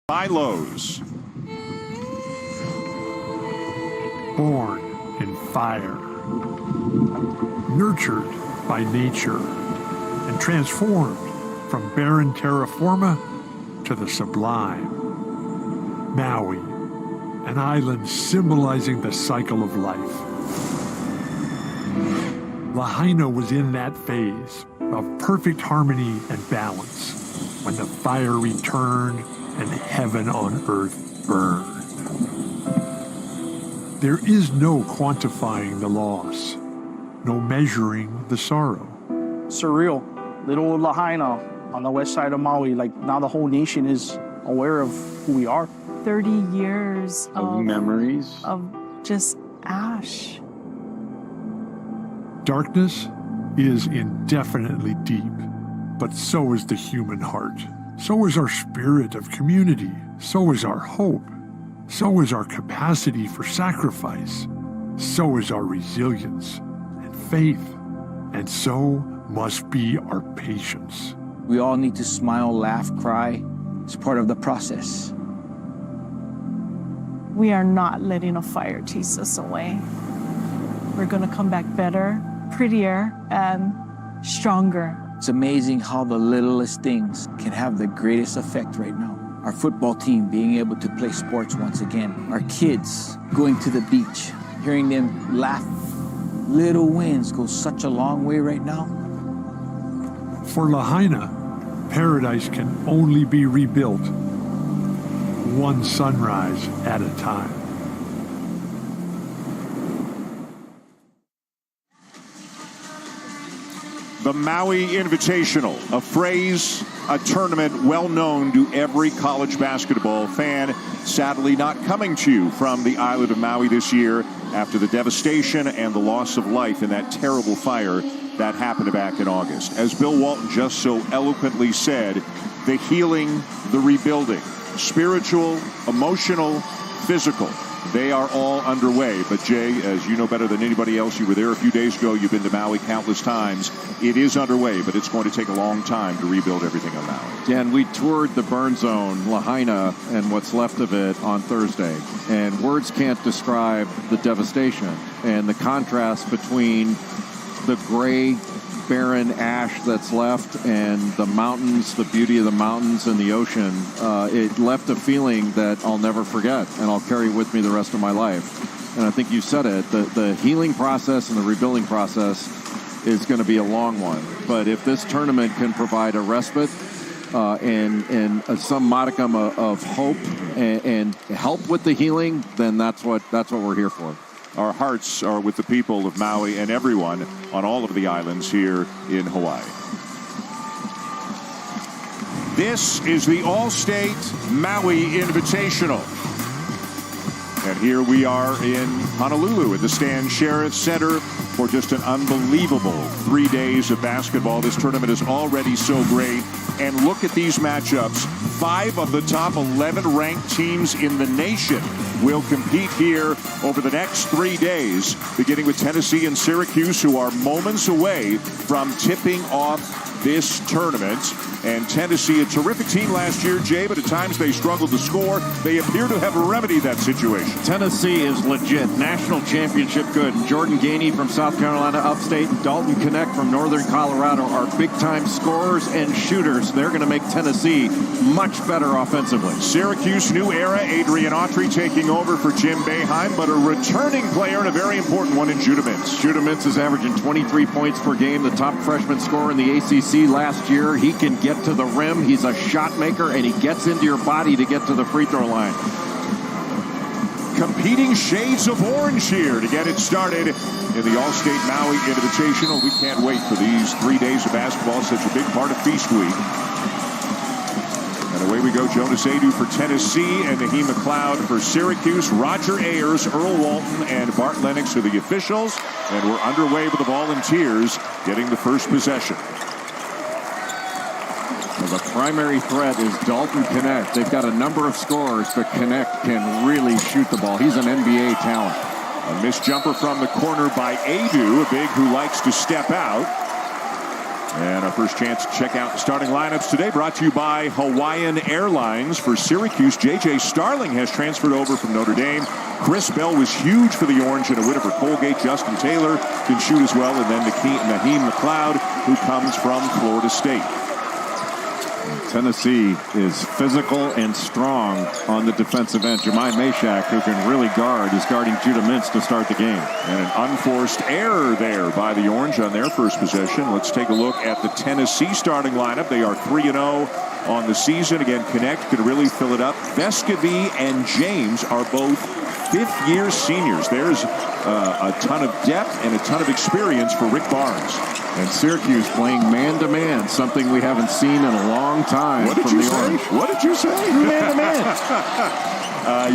Milos. Born in fire, nurtured by nature, and transformed from barren terra firma to the sublime. Maui, an island symbolizing the cycle of life. Lahaina was in that phase of perfect harmony and balance when the fire returned and heaven on earth burned. There is no quantifying the loss, no measuring the sorrow. Surreal. Little Lahaina on the west side of Maui, like now the whole nation is aware of who we are. 30 years of memories, of just ash. Darkness is indefinitely deep, but so is the human heart. So is our spirit of community. So is our hope. So is our capacity for sacrifice. So is our resilience and faith. And so must be our patience. we all need to smile, laugh, cry. It's part of the process. We are not letting a fire chase us away. We're going to come back better, prettier, and stronger. It's amazing how the littlest things can have the greatest effect right now. Our football team being able to play sports once again. Our kids going to the beach, hearing them laugh. Little wins go such a long way right now. For Lahaina, paradise can only be rebuilt one sunrise at a time. The Maui Invitational, a phrase, a tournament well known to every college basketball fan, sadly not coming to you from the island of Maui this year after the devastation and the loss of life in that terrible fire that happened back in August. As Bill Walton just so eloquently said, the healing, the rebuilding, spiritual, emotional, physical, they are all underway. But Jay, as you know better than anybody else, you were there a few days ago, you've been to Maui countless times. It is underway, but it's going to take a long time to rebuild everything on Maui. Yeah, and we toured the burn zone, Lahaina, and what's left of it on Thursday. And words can't describe the devastation and the contrast between the gray, barren ash that's left and the mountains, the beauty of the mountains and the ocean. It left a feeling that I'll never forget, and I'll carry with me the rest of my life. And I think you said it, the healing process and the rebuilding process is going to be a long one. But if this tournament can provide a respite and some modicum of hope and help with the healing, then that's what we're here for. Our hearts are with the people of Maui and everyone on all of the islands here in Hawaii. This is the All-State Maui Invitational. And here we are in Honolulu at the Stan Sherrif Center for just an unbelievable 3 days of basketball. This tournament is already so great. And look at these matchups. 5 of the top 11 ranked teams in the nation will compete here over the next 3 days, beginning with Tennessee and Syracuse, who are moments away from tipping off this tournament. And Tennessee, a terrific team last year, Jay, but at times they struggled to score. They appear to have remedied that situation. Tennessee is legit. National championship good. Jordan Gainey from South Carolina upstate and Dalton Connect from Northern Colorado are big-time scorers and shooters. They're going to make Tennessee much better offensively. Syracuse, new era. Adrian Autry taking over for Jim Boeheim, but a returning player and a very important one in Judah Mintz. Judah Mintz is averaging 23 points per game, the top freshman scorer in the ACC last year. He can get to the rim. He's a shot maker, and he gets into your body to get to the free throw line. Competing shades of orange here to get it started in the All-State Maui Invitational. We can't wait for these 3 days of basketball, such a big part of Feast Week. And away we go. Jonas Adu for Tennessee and Naheem McLeod for Syracuse. Roger Ayers, Earl Walton, and Bart Lennox are the officials. And we're underway with the Volunteers getting the first possession. The primary threat is Dalton Connect. They've got a number of scorers, but Connect can really shoot the ball. He's an NBA talent. A missed jumper from the corner by Adu, a big who likes to step out. And our first chance to check out the starting lineups today brought to you by Hawaiian Airlines. For Syracuse, J.J. Starling has transferred over from Notre Dame. Chris Bell was huge for the Orange and a Whitaker Colgate. Justin Taylor can shoot as well. And then Naheem McLeod, who comes from Florida State. Tennessee is physical and strong on the defensive end. Jemai Meshack, who can really guard, is guarding Judah Mintz to start the game. And an unforced error there by the Orange on their first possession. Let's take a look at the Tennessee starting lineup. They are 3-0 on the season. Again, Connect can really fill it up. Vescovy and James are both fifth-year seniors. There's a ton of depth and a ton of experience for Rick Barnes. And Syracuse playing man-to-man, something we haven't seen in a long time. What did you say? What did you say? Man-to-man.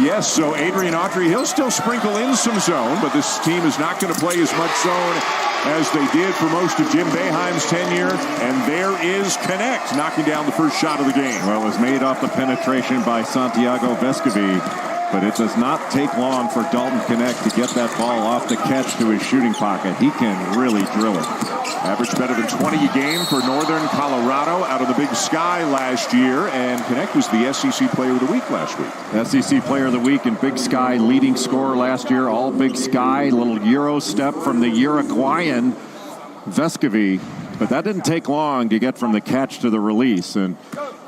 Yes, so Adrian Autry, he'll still sprinkle in some zone, but this team is not going to play as much zone as they did for most of Jim Boeheim's tenure. And there is Connect knocking down the first shot of the game. Well, it was made off the penetration by Santiago Vescovy, but it does not take long for Dalton Connect to get that ball off the catch to his shooting pocket. He can really drill it. Average better than 20 a game for Northern Colorado out of the Big Sky last year, and Connect was the SEC Player of the Week last week. SEC Player of the Week and Big Sky leading scorer last year. All Big Sky, little Euro step from the Uruguayan Vescovy, but that didn't take long to get from the catch to the release. And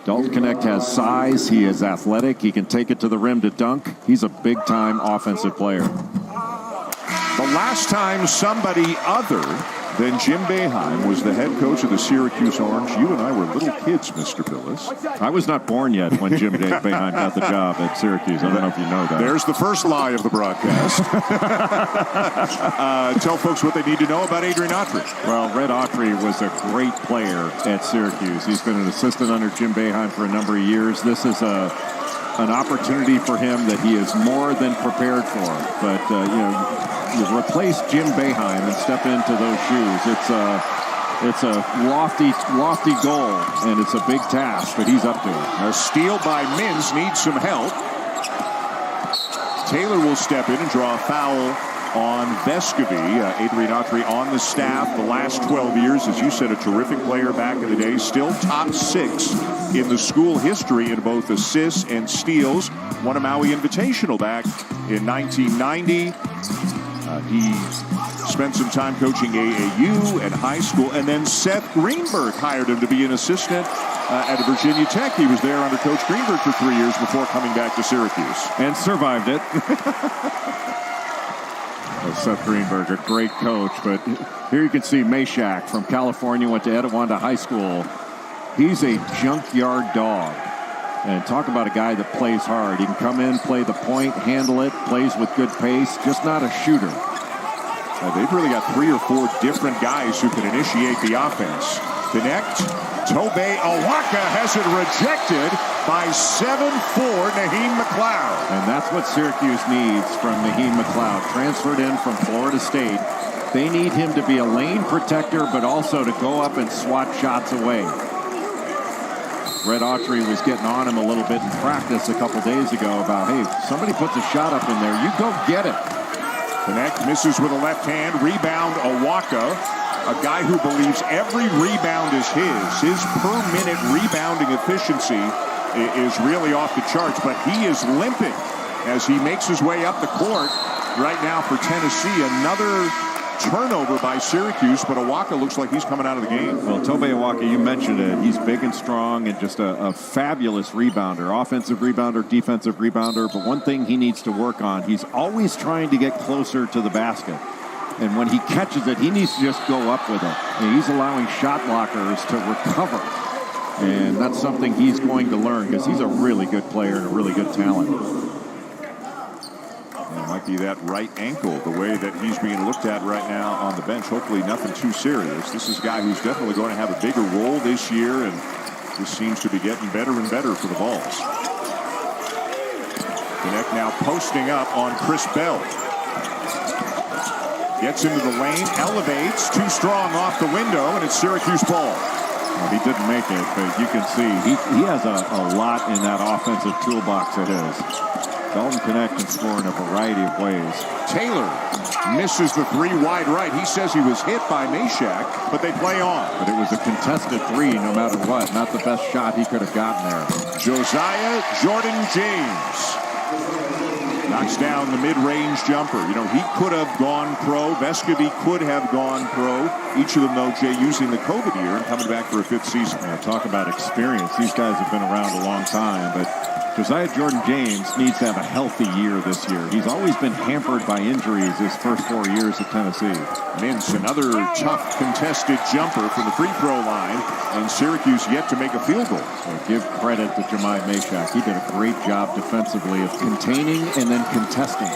Dalton Connect has size. He is athletic. He can take it to the rim to dunk. He's a big-time offensive player. The last time somebody other than Jim Boeheim was the head coach of the Syracuse Orange, you and I were little kids, Mr. Billis. I was not born yet when Jim Boeheim got the job at Syracuse. I don't know if you know that. There's the first lie of the broadcast. Tell folks what they need to know about Adrian Autry. Well, Red Autry was a great player at Syracuse. He's been an assistant under Jim Boeheim for a number of years. This is an opportunity for him that he is more than prepared for. But, you replace Jim Boeheim and step into those shoes. It's a lofty goal, and it's a big task, but he's up to it. A steal by Mins needs some help. Taylor will step in and draw a foul on Vescovy. Adrian Autry on the staff the last 12 years. As you said, a terrific player back in the day. Still top 6 in the school history in both assists and steals. Won a Maui Invitational back in 1990. He spent some time coaching AAU and high school, and then Seth Greenberg hired him to be an assistant at Virginia Tech. He was there under Coach Greenberg for 3 years before coming back to Syracuse. And survived it. Seth Greenberg, a great coach, but here you can see Meshack from California, went to Etiwanda High School. He's a junkyard dog. And talk about a guy that plays hard. He can come in, play the point, handle it, plays with good pace, just not a shooter. They've really got 3 or 4 different guys who can initiate the offense. Connect. Tobe Awaka has it rejected by 7'4" Naheem McLeod. And that's what Syracuse needs from Naheem McLeod. Transferred in from Florida State. They need him to be a lane protector, but also to go up and swat shots away. Red Autry was getting on him a little bit in practice a couple days ago about, hey, somebody puts a shot up in there, you go get it. Connect misses with a left hand. Rebound, Awaka, a guy who believes every rebound is his. His per-minute rebounding efficiency is really off the charts, but he is limping as he makes his way up the court right now for Tennessee. Another turnover by Syracuse, but Awaka looks like he's coming out of the game. Well, Tobe Awaka, you mentioned it. He's big and strong and just a fabulous rebounder. Offensive rebounder, defensive rebounder. But one thing he needs to work on, he's always trying to get closer to the basket. And when he catches it, he needs to just go up with it. And he's allowing shot blockers to recover. And that's something he's going to learn because he's a really good player and a really good talent. It might be that right ankle, the way that he's being looked at right now on the bench. Hopefully nothing too serious. This is a guy who's definitely going to have a bigger role this year, and this seems to be getting better and better for the Vols. Connect now posting up on Chris Bell. Gets into the lane, elevates, too strong off the window, and it's Syracuse ball. Well, he didn't make it, but you can see he has a lot in that offensive toolbox of his. Dalton Connect can score in a variety of ways. Taylor misses the three wide right. He says he was hit by Meshack, but they play on. But it was a contested three no matter what. Not the best shot he could have gotten there. Josiah Jordan James knocks down the mid-range jumper. You know, he could have gone pro. Vescovi could have gone pro. Each of them, though, Jay, using the COVID year and coming back for a fifth season. Yeah, talk about experience. These guys have been around a long time, but Josiah Jordan James needs to have a healthy year this year. He's always been hampered by injuries his first 4 years at Tennessee. Mintz, another tough contested jumper from the free throw line, and Syracuse yet to make a field goal. So give credit to Jemai Meshack. He did a great job defensively of containing and then contesting.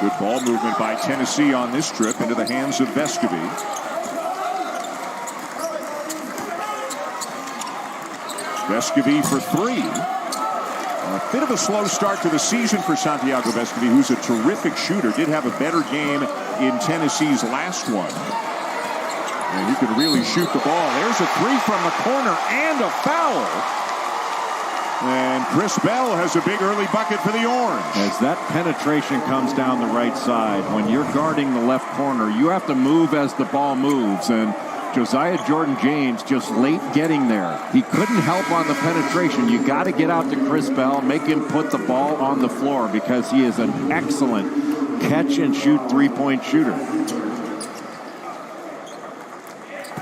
Good ball movement by Tennessee on this trip into the hands of Vescovi. Vescovi for three. A bit of a slow start to the season for Santiago Vescovi, who's a terrific shooter. Did have a better game in Tennessee's last one. And he can really shoot the ball. There's a three from the corner and a foul. And Chris Bell has a big early bucket for the Orange. As that penetration comes down the right side, when you're guarding the left corner, you have to move as the ball moves. And Josiah Jordan James just late getting there. He couldn't help on the penetration. You got to get out to Chris Bell, make him put the ball on the floor because he is an excellent catch and shoot three-point shooter.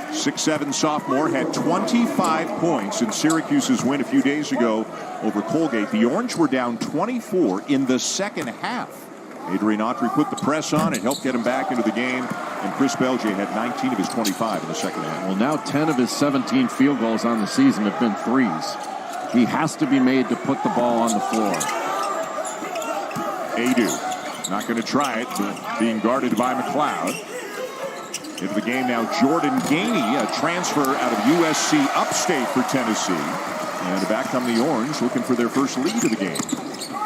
6'7" sophomore had 25 points in Syracuse's win a few days ago over Colgate. The Orange were down 24 in the second half. Adrian Autry put the press on and helped get him back into the game. And Chris Belgier had 19 of his 25 in the second half. Well, now 10 of his 17 field goals on the season have been threes. He has to be made to put the ball on the floor. Adu not going to try it, but being guarded by McLeod. Into the game now, Jordan Gainey, a transfer out of USC Upstate for Tennessee. And back come the Orange, looking for their first lead of the game.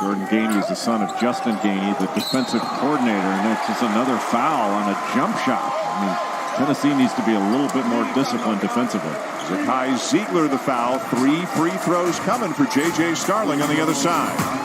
Jordan Gainey is the son of Justin Gainey, the defensive coordinator, and it's just another foul on a jump shot. I mean, Tennessee needs to be a little bit more disciplined defensively. Zakai Ziegler the foul. 3 free throws coming for J.J. Starling on the other side.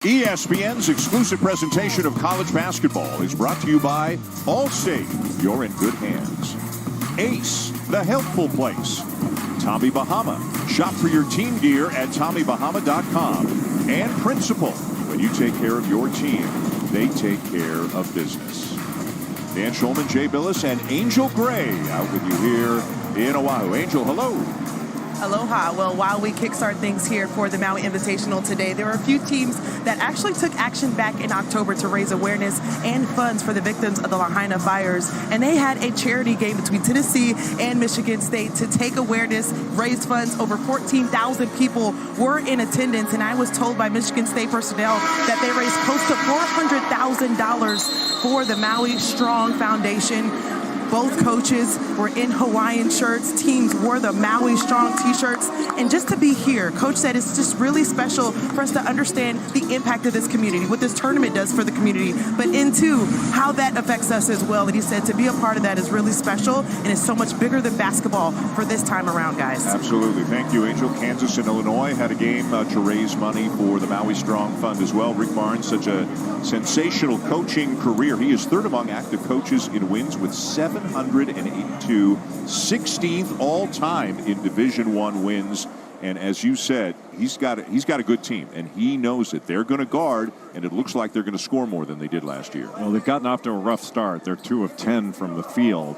ESPN's exclusive presentation of college basketball is brought to you by Allstate. You're in good hands. Ace, the healthful place. Tommy Bahama. Shop for your team gear at TommyBahama.com. And Principal. When you take care of your team, they take care of business. Dan Schulman, Jay Billis, and Angel Gray out with you here in Oahu. Angel, hello. Aloha. Well, while we kickstart things here for the Maui Invitational today, there are a few teams that actually took action back in October to raise awareness and funds for the victims of the Lahaina fires. And they had a charity game between Tennessee and Michigan State to take awareness, raise funds. Over 14,000 people were in attendance. And I was told by Michigan State personnel that they raised close to $400,000 for the Maui Strong Foundation. Both coaches were in Hawaiian shirts. Teams wore the Maui Strong t-shirts. And just to be here, Coach said it's just really special for us to understand the impact of this community, what this tournament does for the community, but into how that affects us as well. And he said to be a part of that is really special, and it's so much bigger than basketball for this time around, guys. Absolutely. Thank you, Angel. Kansas and Illinois had a game to raise money for the Maui Strong Fund as well. Rick Barnes, such a sensational coaching career. He is third among active coaches in wins with 782, 16th all-time in Division I wins. And as you said, he's got a good team, and he knows that they're going to guard, and it looks like they're going to score more than they did last year. Well, they've gotten off to a rough start. They're 2 of 10 from the field.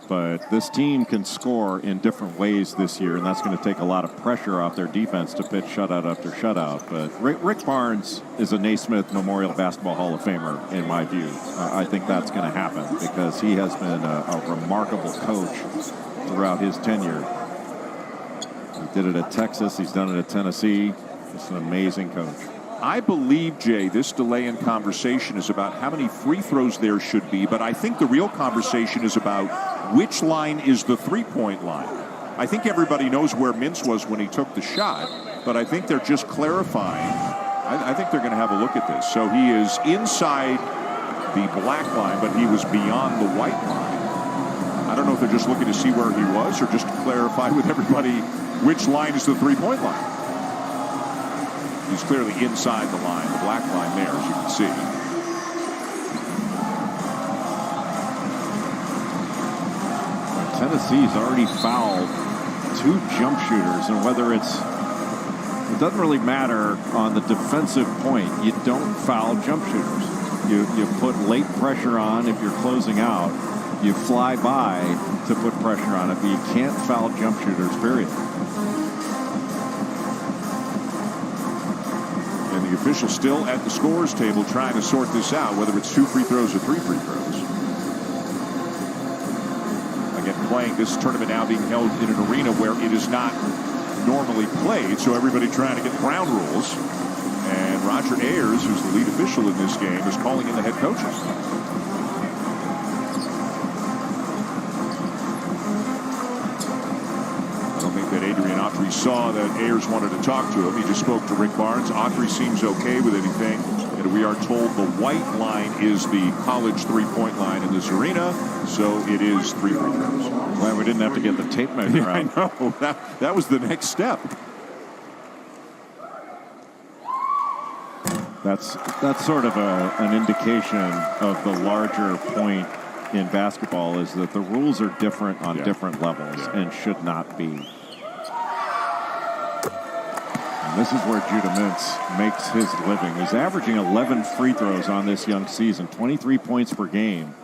But this team can score in different ways this year, and that's going to take a lot of pressure off their defense to pitch shutout after shutout. But Rick Barnes is a Naismith Memorial Basketball Hall of Famer, in my view. I think that's going to happen because he has been a remarkable coach throughout his tenure. He did it at Texas. He's done it at Tennessee. He's an amazing coach. I believe, Jay, this delay in conversation is about how many free throws there should be, but I think the real conversation is about which line is the three-point line. I think everybody knows where Mintz was when he took the shot, but I think they're just clarifying. I think they're going to have a look at this. So he is inside the black line, but he was beyond the white line. I don't know if they're just looking to see where he was or just to clarify with everybody which line is the three-point line. He's clearly inside the line, the black line there, as you can see. Tennessee's already fouled 2 jump shooters, and whether it doesn't really matter on the defensive point. You don't foul jump shooters. You put late pressure on if you're closing out. You fly by to put pressure on it, but you can't foul jump shooters, period. The official still at the scorer's table trying to sort this out, whether it's 2 free throws or 3 free throws. Again, playing this tournament now being held in an arena where it is not normally played, so everybody trying to get the ground rules. And Roger Ayers, who's the lead official in this game, is calling in the head coaches. Autry saw that Ayers wanted to talk to him. He just spoke to Rick Barnes. Autry seems okay with anything. And we are told the white line is the college three-point line in this arena, so it is 3 free throws. Glad we didn't have to get the tape measure out. I know. That was the next step. That's sort of an indication of the larger point in basketball is that the rules are different on different levels and should not be. And this is where Judah Mintz makes his living. He's averaging 11 free throws on this young season, 23 points per game,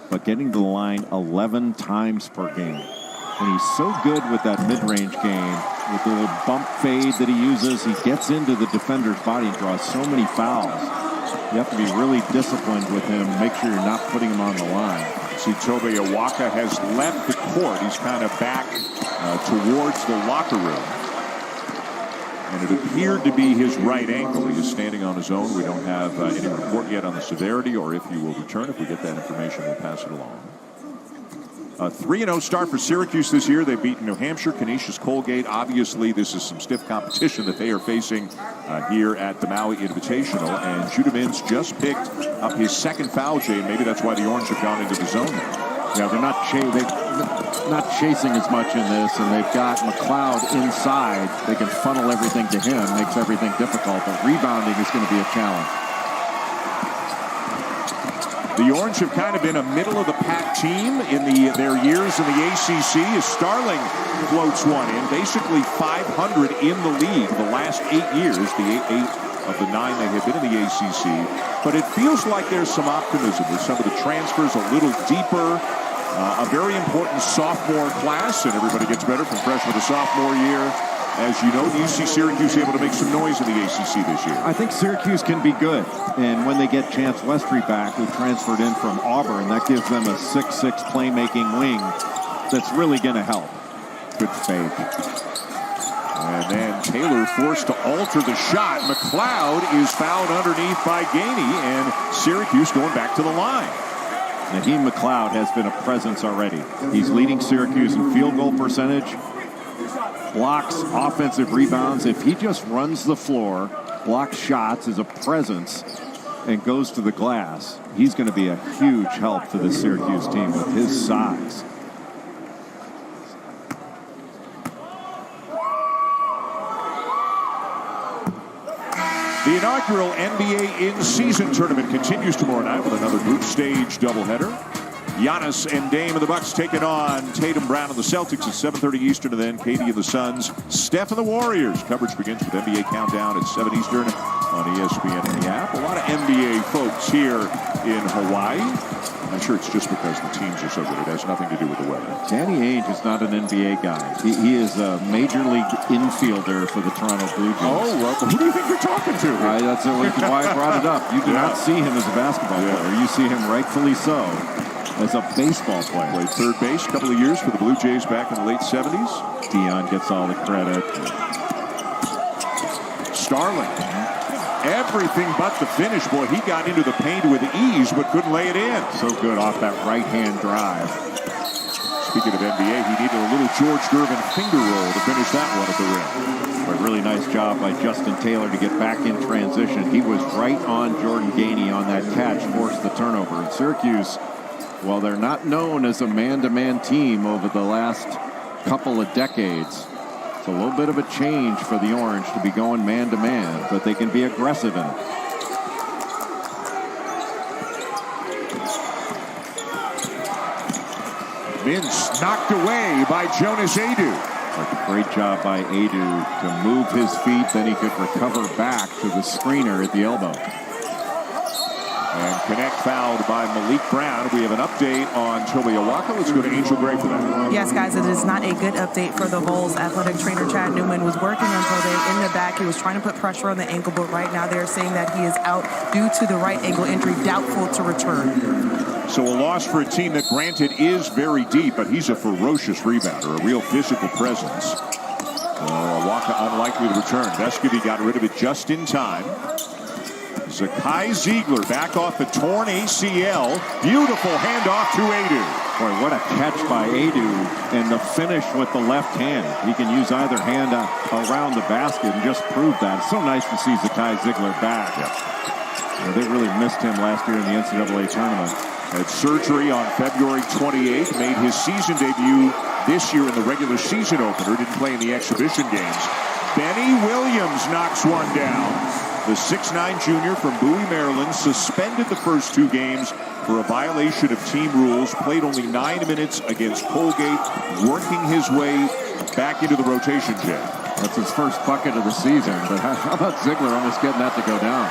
but getting to the line 11 times per game. And he's so good with that mid-range game, with the little bump fade that he uses. He gets into the defender's body and draws so many fouls. You have to be really disciplined with him, make sure you're not putting him on the line. See, Tobe Awaka has left the court. He's kind of back towards the locker room. And it appeared to be his right ankle. He is standing on his own. We don't have any report yet on the severity or if he will return. If we get that information, we'll pass it along. 3-0 start for Syracuse this year. They've beaten New Hampshire, Canisius, Colgate. Obviously, this is some stiff competition that they are facing here at the Maui Invitational. And Judah Mintz just picked up his second foul, Jay, and maybe that's why the Orange have gone into the zone now. Yeah, they're not chasing as much in this, and they've got McLeod inside. They can funnel everything to him, makes everything difficult. But rebounding is going to be a challenge. The Orange have kind of been a middle-of-the-pack team in their years in the ACC as Starling floats one in. Basically 500 in the league the last 8 years, the 8 of the 9 they have been in the ACC. But it feels like there's some optimism with some of the transfers a little deeper. A very important sophomore class, and everybody gets better from freshman to sophomore year. As you know, do you see Syracuse able to make some noise in the ACC this year? I think Syracuse can be good. And when they get Chance Westry back, who transferred in from Auburn, that gives them a 6'6" playmaking wing that's really going to help. Good fake. And then Taylor forced to alter the shot. McLeod is fouled underneath by Gainey, and Syracuse going back to the line. Naheem McLeod has been a presence already. He's leading Syracuse in field goal percentage, blocks, offensive rebounds. If he just runs the floor, blocks shots, is a presence, and goes to the glass, he's going to be a huge help to this Syracuse team with his size. The inaugural NBA in-season tournament continues tomorrow night with another group stage doubleheader. Giannis and Dame of the Bucks taking on Tatum, Brown and the Celtics at 7:30 Eastern, and then Katie and the Suns, Steph and the Warriors. Coverage begins with NBA Countdown at 7 Eastern on ESPN and the app. A lot of NBA folks here in Hawaii. I'm sure it's just because the teams are so good. It has nothing to do with the weather. Danny Ainge is not an NBA guy. He is a major league infielder for the Toronto Blue Jays. Oh, who do you think you're talking to? That's why I brought it up. You do not see him as a basketball player. You see him rightfully so as a baseball player. Played third base a couple of years for the Blue Jays back in the late 70s. Dion gets all the credit. Starling. Everything but the finish. Boy, he got into the paint with ease, but couldn't lay it in. So good off that right-hand drive. Speaking of NBA, he needed a little George Gervin finger roll to finish that one at the rim. A really nice job by Justin Taylor to get back in transition. He was right on Jordan Gainey on that catch, forced the turnover. And Syracuse, well, they're not known as a man-to-man team over the last couple of decades. It's a little bit of a change for the Orange to be going man-to-man, but they can be aggressive in it. Vince knocked away by Jonas Adu. A great job by Adu to move his feet, then he could recover back to the screener at the elbow. And Connect fouled by Malik Brown. We have an update on Toby Awaka. Let's go to Angel Gray for that. Yes, guys, it is not a good update for the Vols. Athletic trainer Chad Newman was working on Toby in the back. He was trying to put pressure on the ankle, but right now they're saying that he is out due to the right ankle injury, doubtful to return. So a loss for a team that, granted, is very deep, but he's a ferocious rebounder, a real physical presence. Awaka unlikely to return. Vescovy got rid of it just in time. Zakai Ziegler back off the torn ACL. Beautiful handoff to Adu. Boy, what a catch by Adu, and the finish with the left hand. He can use either hand around the basket and just prove that. It's so nice to see Zakai Ziegler back. They really missed him last year in the NCAA tournament. Had surgery on February 28th. Made his season debut this year in the regular season opener. Didn't play in the exhibition games. Benny Williams knocks one down. The 6'9" junior from Bowie, Maryland, suspended the first two games for a violation of team rules. Played only 9 minutes against Colgate, working his way back into the rotation, Jay. That's his first bucket of the season, but how about Ziegler almost getting that to go down?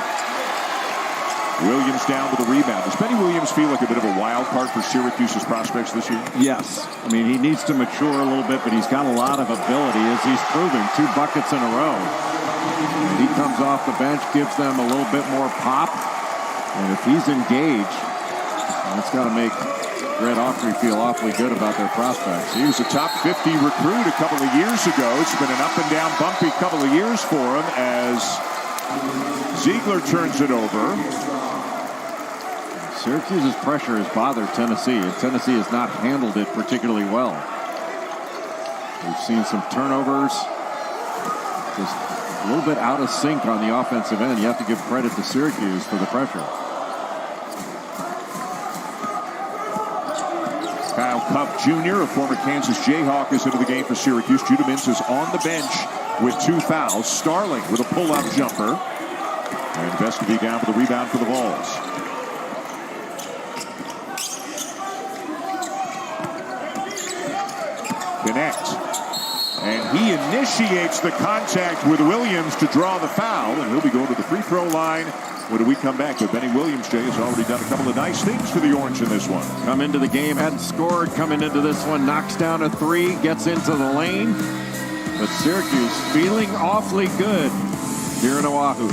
Williams down with a rebound. Does Benny Williams feel like a bit of a wild card for Syracuse's prospects this year? Yes. I mean, he needs to mature a little bit, but he's got a lot of ability, as he's proving. 2 buckets in a row. He comes off the bench, gives them a little bit more pop. And if he's engaged, that's got to make Red Autry feel awfully good about their prospects. He was a top 50 recruit a couple of years ago. It's been an up and down bumpy couple of years for him as Ziegler turns it over. Syracuse's pressure has bothered Tennessee, and Tennessee has not handled it particularly well. We've seen some turnovers. Just a little bit out of sync on the offensive end. You have to give credit to Syracuse for the pressure. Kyle Cuff Jr., a former Kansas Jayhawk, is into the game for Syracuse. Judah Mintz is on the bench with 2 fouls. Starling with a pull-up jumper. And Vescovy down for the rebound for the Vols. Connect. And he initiates the contact with Williams to draw the foul, and he'll be going to the free throw line. When do we come back? But Benny Williams, Jay, has already done a couple of nice things for the Orange in this one. Come into the game, hadn't scored. Coming into this one, knocks down a three, gets into the lane. But Syracuse feeling awfully good here in Oahu.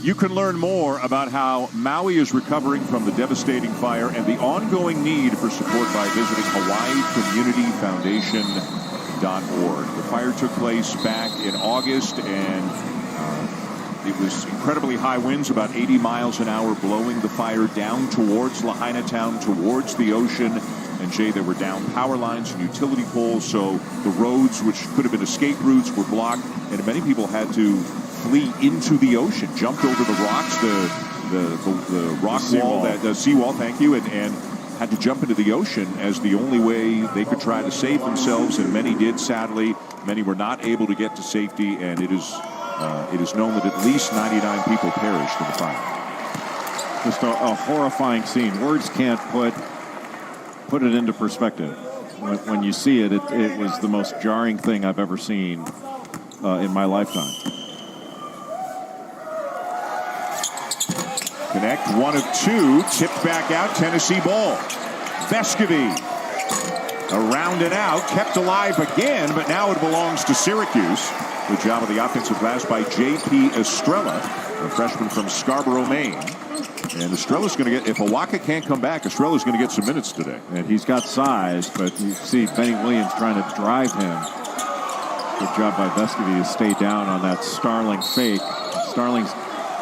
You can learn more about how Maui is recovering from the devastating fire and the ongoing need for support by visiting HawaiiCommunityFoundation.org. The fire took place back in August, and it was incredibly high winds, about 80 miles an hour, blowing the fire down towards Lahaina town, towards the ocean. And Jay, there were down power lines and utility poles, so the roads, which could have been escape routes, were blocked, and many people had to flee into the ocean, jumped over the rocks, the rock wall, the seawall, thank you, and had to jump into the ocean as the only way they could try to save themselves, and many did, sadly. Many were not able to get to safety, and it is known that at least 99 people perished in the fire. Just a horrifying scene. Words can't put it into perspective. When you see it, it was the most jarring thing I've ever seen in my lifetime. Connect, 1 of 2, tipped back out, Tennessee ball. Vescovy, around and out, kept alive again, but now it belongs to Syracuse. Good job of the offensive glass by J.P. Estrella, a freshman from Scarborough, Maine. And Estrella's going to get, if Awaka can't come back, Estrella's going to get some minutes today. And he's got size, but you see Benny Williams trying to drive him. Good job by Vescovy to stay down on that Starling fake. Starling's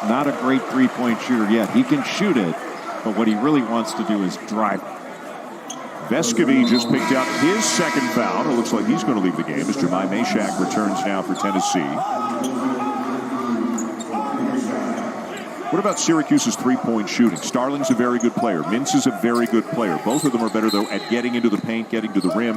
not a great three-point shooter yet. He can shoot it, but what he really wants to do is drive. Vescovy just picked out his second foul. It looks like he's going to leave the game as Jemai Meshack returns now for Tennessee. What about Syracuse's three-point shooting? Starling's a very good player. Mintz is a very good player. Both of them are better, though, at getting into the paint, getting to the rim,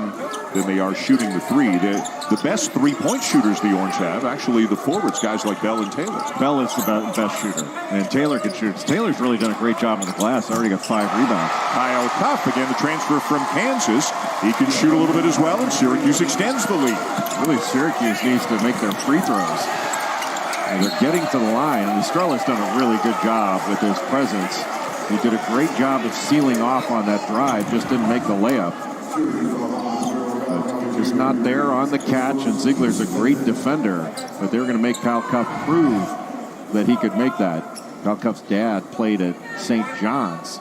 than they are shooting the three. The best three-point shooters the Orange have, actually, the forwards, guys like Bell and Taylor. Bell is the best shooter, and Taylor can shoot. Taylor's really done a great job on the glass. Already got 5 rebounds. Kyle Cuff, again, the transfer from Kansas. He can shoot a little bit as well, and Syracuse extends the lead. Really, Syracuse needs to make their free throws. And they're getting to the line, and Estrela's done a really good job with his presence. He did a great job of sealing off on that drive, just didn't make the layup. But just not there on the catch, and Ziegler's a great defender, but they're going to make Kyle Cuff prove that he could make that. Kyle Cuff's dad played at St. John's,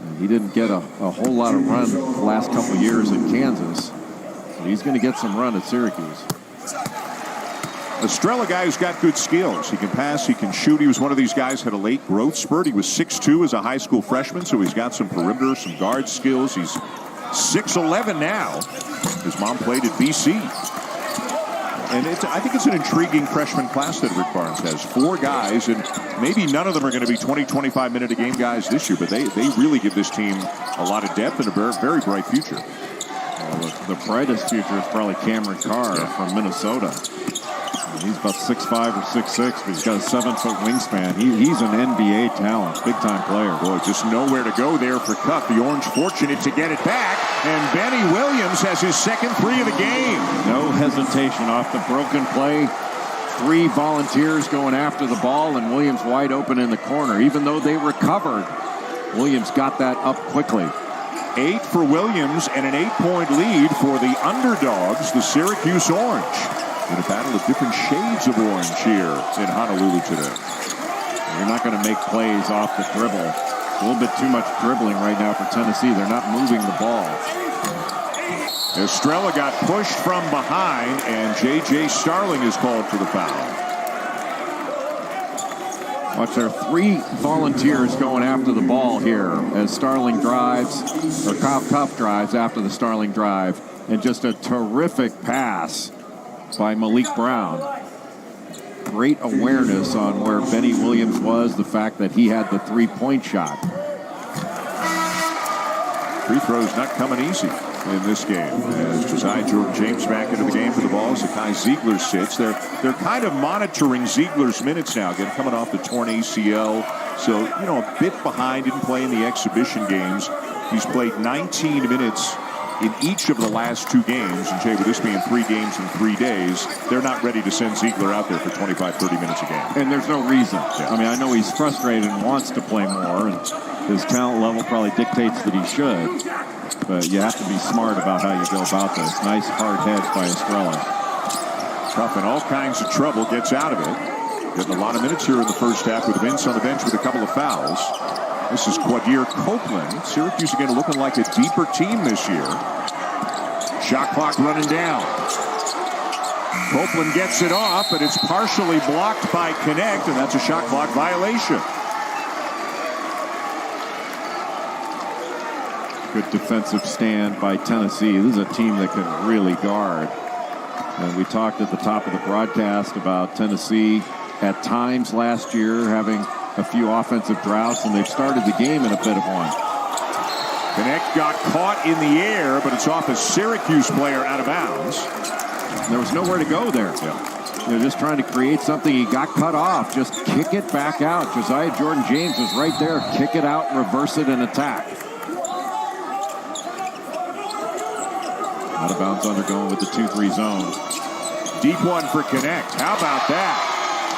and he didn't get a whole lot of run the last couple years in Kansas. But he's going to get some run at Syracuse. Estrella, guy who's got good skills. He can pass, he can shoot. He was one of these guys, had a late growth spurt. He was 6'2" as a high school freshman, so he's got some perimeter, some guard skills. He's 6'11" now. His mom played at BC. And I think it's an intriguing freshman class that Rick Barnes has. 4 guys, and maybe none of them are going to be 20, 25-minute-a-game guys this year, but they really give this team a lot of depth and a very, very bright future. Well, the brightest future is probably Cameron Carr from Minnesota. He's about 6'5" or 6'6", but he's got a 7-foot wingspan. He's an NBA talent, big-time player. Boy, just nowhere to go there for Cuff. The Orange fortunate to get it back, and Benny Williams has his second 3 of the game. No hesitation off the broken play. 3 volunteers going after the ball, and Williams wide open in the corner. Even though they recovered, Williams got that up quickly. 8 for Williams, and an 8-point lead for the underdogs, the Syracuse Orange. In a battle of different shades of orange here in Honolulu today. You're not going to make plays off the dribble. It's a little bit too much dribbling right now for Tennessee. They're not moving the ball. Estrella got pushed from behind, and J.J. Starling is called for the foul. Watch, there are 3 volunteers going after the ball here as Starling drives, or Cuff drives after the Starling drive, and just a terrific pass by Malik Brown. Great awareness on where Benny Williams was, the fact that he had the 3-point shot. Free throws not coming easy in this game. As Josiah Jordan-James back into the game for the Vols, Zakai Ziegler sits. They're kind of monitoring Ziegler's minutes now, again coming off the torn ACL. So, you know, a bit behind, didn't play in the exhibition games. He's played 19 minutes in each of the last 2 games, and Jay, with this being 3 games in 3 days, they're not ready to send Ziegler out there for 25, 30 minutes a game. And there's no reason. Yeah. I mean, I know he's frustrated and wants to play more, and his talent level probably dictates that he should, but you have to be smart about how you go about this. Nice hard hedge by Estrella. Cuff in all kinds of trouble, gets out of it. Getting a lot of minutes here in the first half with Vince on the bench with a couple of fouls. This is Quadir Copeland. Syracuse again looking like a deeper team this year. Shot clock running down. Copeland gets it off, but it's partially blocked by Connect, and that's a shot clock violation. Good defensive stand by Tennessee. This is a team that can really guard. And we talked at the top of the broadcast about Tennessee at times last year having a few offensive droughts, and they've started the game in a bit of one. Connect got caught in the air, but it's off a Syracuse player out of bounds. There was nowhere to go there. Yeah. They're just trying to create something. He got cut off. Just kick it back out. Josiah Jordan-James was right there. Kick it out, reverse it, and attack. Out of bounds undergoing with the 2-3 zone. Deep one for Connect. How about that?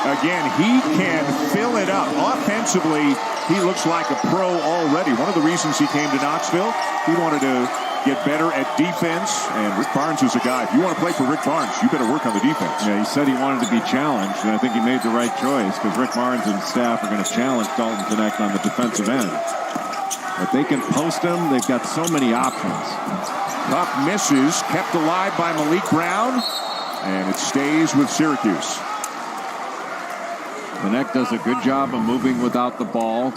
Again, he can fill it up. Offensively, he looks like a pro already. One of the reasons he came to Knoxville, he wanted to get better at defense. And Rick Barnes is a guy. If you want to play for Rick Barnes, you better work on the defense. Yeah, he said he wanted to be challenged, and I think he made the right choice because Rick Barnes and staff are going to challenge Dalton Connect on the defensive end. If they can post him, they've got so many options. Cuff misses, kept alive by Malik Brown, and it stays with Syracuse. Connect does a good job of moving without the ball.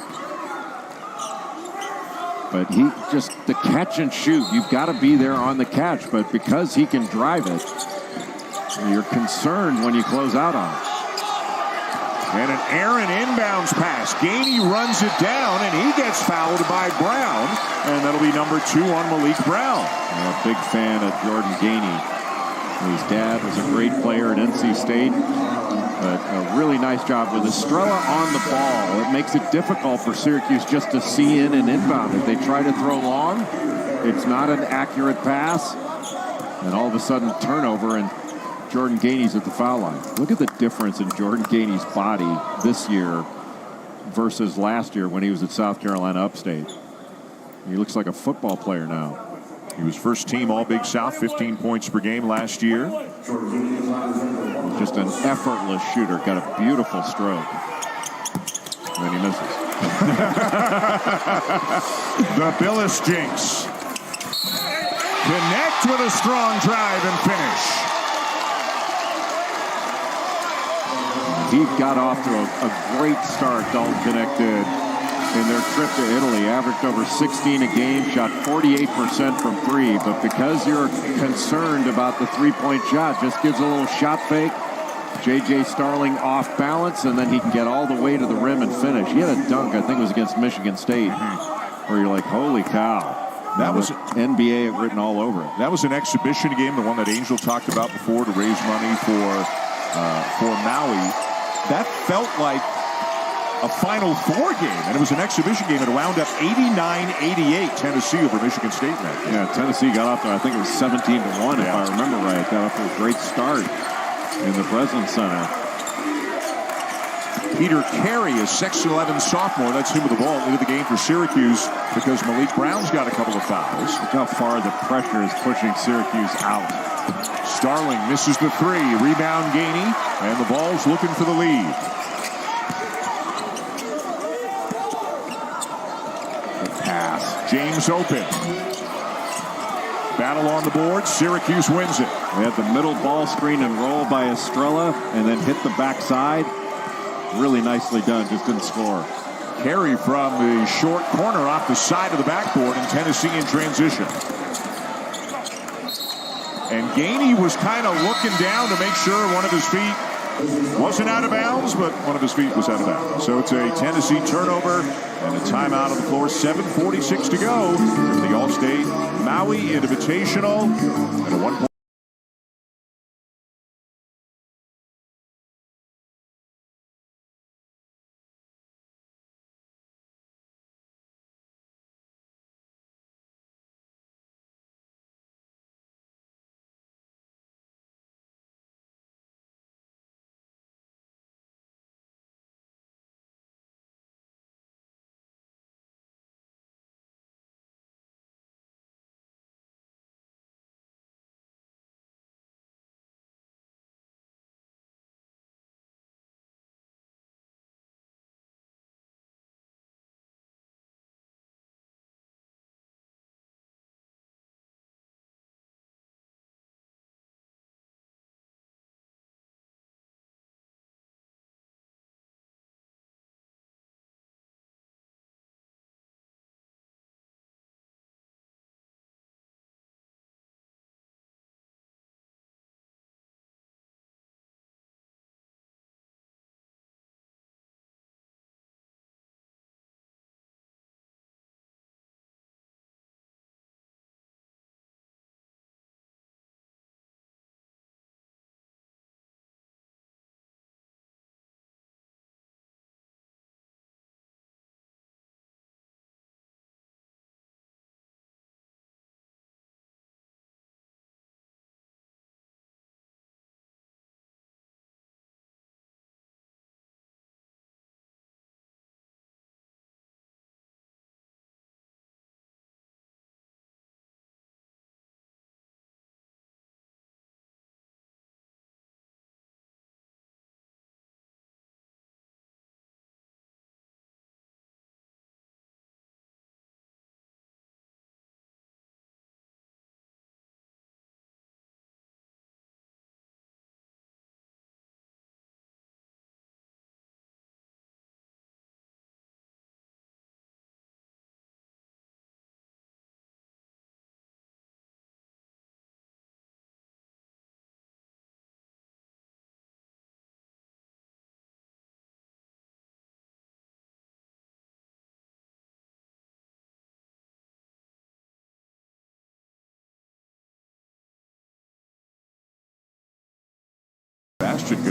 But he just, the catch and shoot, you've got to be there on the catch. But because he can drive it, you're concerned when you close out on it. And an errant inbounds pass. Gainey runs it down, and he gets fouled by Brown. And that'll be number 2 on Malik Brown. I'm a big fan of Jordan Gainey. His dad was a great player at NC State. But a really nice job with Estrella on the ball. It makes it difficult for Syracuse just to see in and inbound. If they try to throw long, it's not an accurate pass. And all of a sudden, turnover, and Jordan Gainey's at the foul line. Look at the difference in Jordan Gainey's body this year versus last year when he was at South Carolina Upstate. He looks like a football player now. He was first team All-Big South, 15 points per game last year. Just an effortless shooter. Got a beautiful stroke. And then he misses. The Billis Jinx. Connect with a strong drive and finish. He got off to a great start, Dalton Connect did, in their trip to Italy. Averaged over 16 a game, shot 48% from 3. But because you're concerned about the three-point shot, just gives a little shot fake. J.J. Starling off balance, and then he can get all the way to the rim and finish. He had a dunk, I think it was against Michigan State, where you're like, holy cow. That was NBA written all over it. That was an exhibition game, the one that Angel talked about before, to raise money for Maui. That felt like a Final Four game, and it was an exhibition game. It wound up 89-88, Tennessee over Michigan State. Yeah, Tennessee got off to, I think it was 17-1, if I remember right. Got off to a great start in the Breslin Center. Peter Carey, a 6'11" sophomore. That's him with the ball into the game for Syracuse because Malik Brown's got a couple of fouls. Look how far the pressure is pushing Syracuse out. Starling misses the 3. Rebound Gainey, and the Vols looking for the lead. The pass. James open. Battle on the board. Syracuse wins it. They had the middle ball screen and roll by Estrella, and then hit the backside. Really nicely done, just didn't score. Carey from the short corner off the side of the backboard, and Tennessee in transition. And Gainey was kind of looking down to make sure one of his feet wasn't out of bounds, but one of his feet was out of bounds. So it's a Tennessee turnover and a timeout on the floor. 7:46 to go in the All-State Maui Invitational. And a 1-point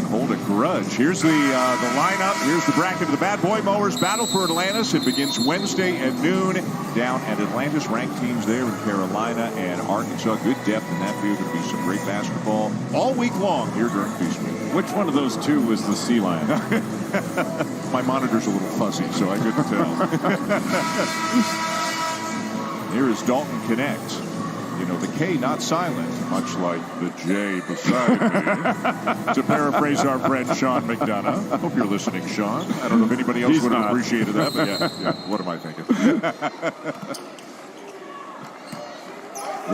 can hold a grudge. Here's the lineup. Here's the bracket of the Bad Boy Mowers battle for Atlantis. It begins Wednesday at noon down at Atlantis. Ranked teams there in Carolina and Arkansas. Good depth in that field. There'll be some great basketball all week long here during Feast Week. Which one of those two was the Sea Lion? My monitor's a little fuzzy, so I couldn't tell. Here is Dalton Connect. You know, the K not silent, much like the J beside me. To paraphrase our friend Sean McDonough. I hope you're listening, Sean. I don't know if anybody else would have appreciated that, but yeah, what am I thinking?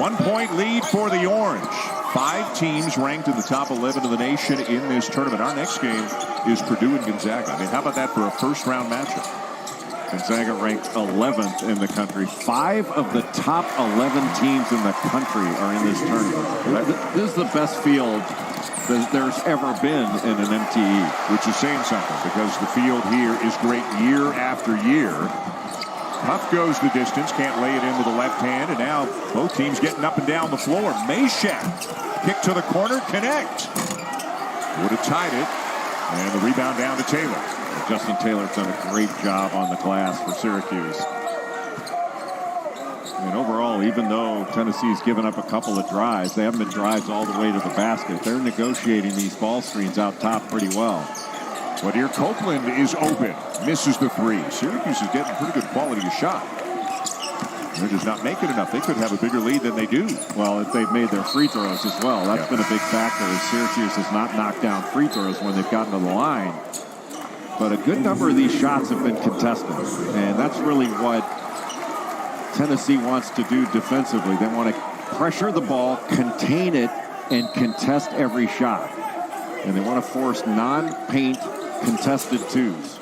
1 point lead for the Orange. 5 teams ranked in the top 11 of the nation in this tournament. Our next game is Purdue and Gonzaga. I mean, how about that for a first-round matchup? Gonzaga ranked 11th in the country. 5 of the top 11 teams in the country are in this tournament. This is the best field that there's ever been in an MTE. Which is saying something, because the field here is great year after year. Huff goes the distance, can't lay it in with the left hand, and now both teams getting up and down the floor. Meshack, kick to the corner, connect. Would have tied it, and the rebound down to Taylor. Justin Taylor's done a great job on the glass for Syracuse. And overall, even though Tennessee's given up a couple of drives, they haven't been drives all the way to the basket. They're negotiating these ball screens out top pretty well. But here Copeland is open, misses the 3. Syracuse is getting pretty good quality of shot. They're just not making enough. They could have a bigger lead than they do. Well, if they've made their free throws as well, that's been a big factor. Syracuse has not knocked down free throws when they've gotten to the line. But a good number of these shots have been contested. And that's really what Tennessee wants to do defensively. They want to pressure the ball, contain it, and contest every shot. And they want to force non-paint contested twos.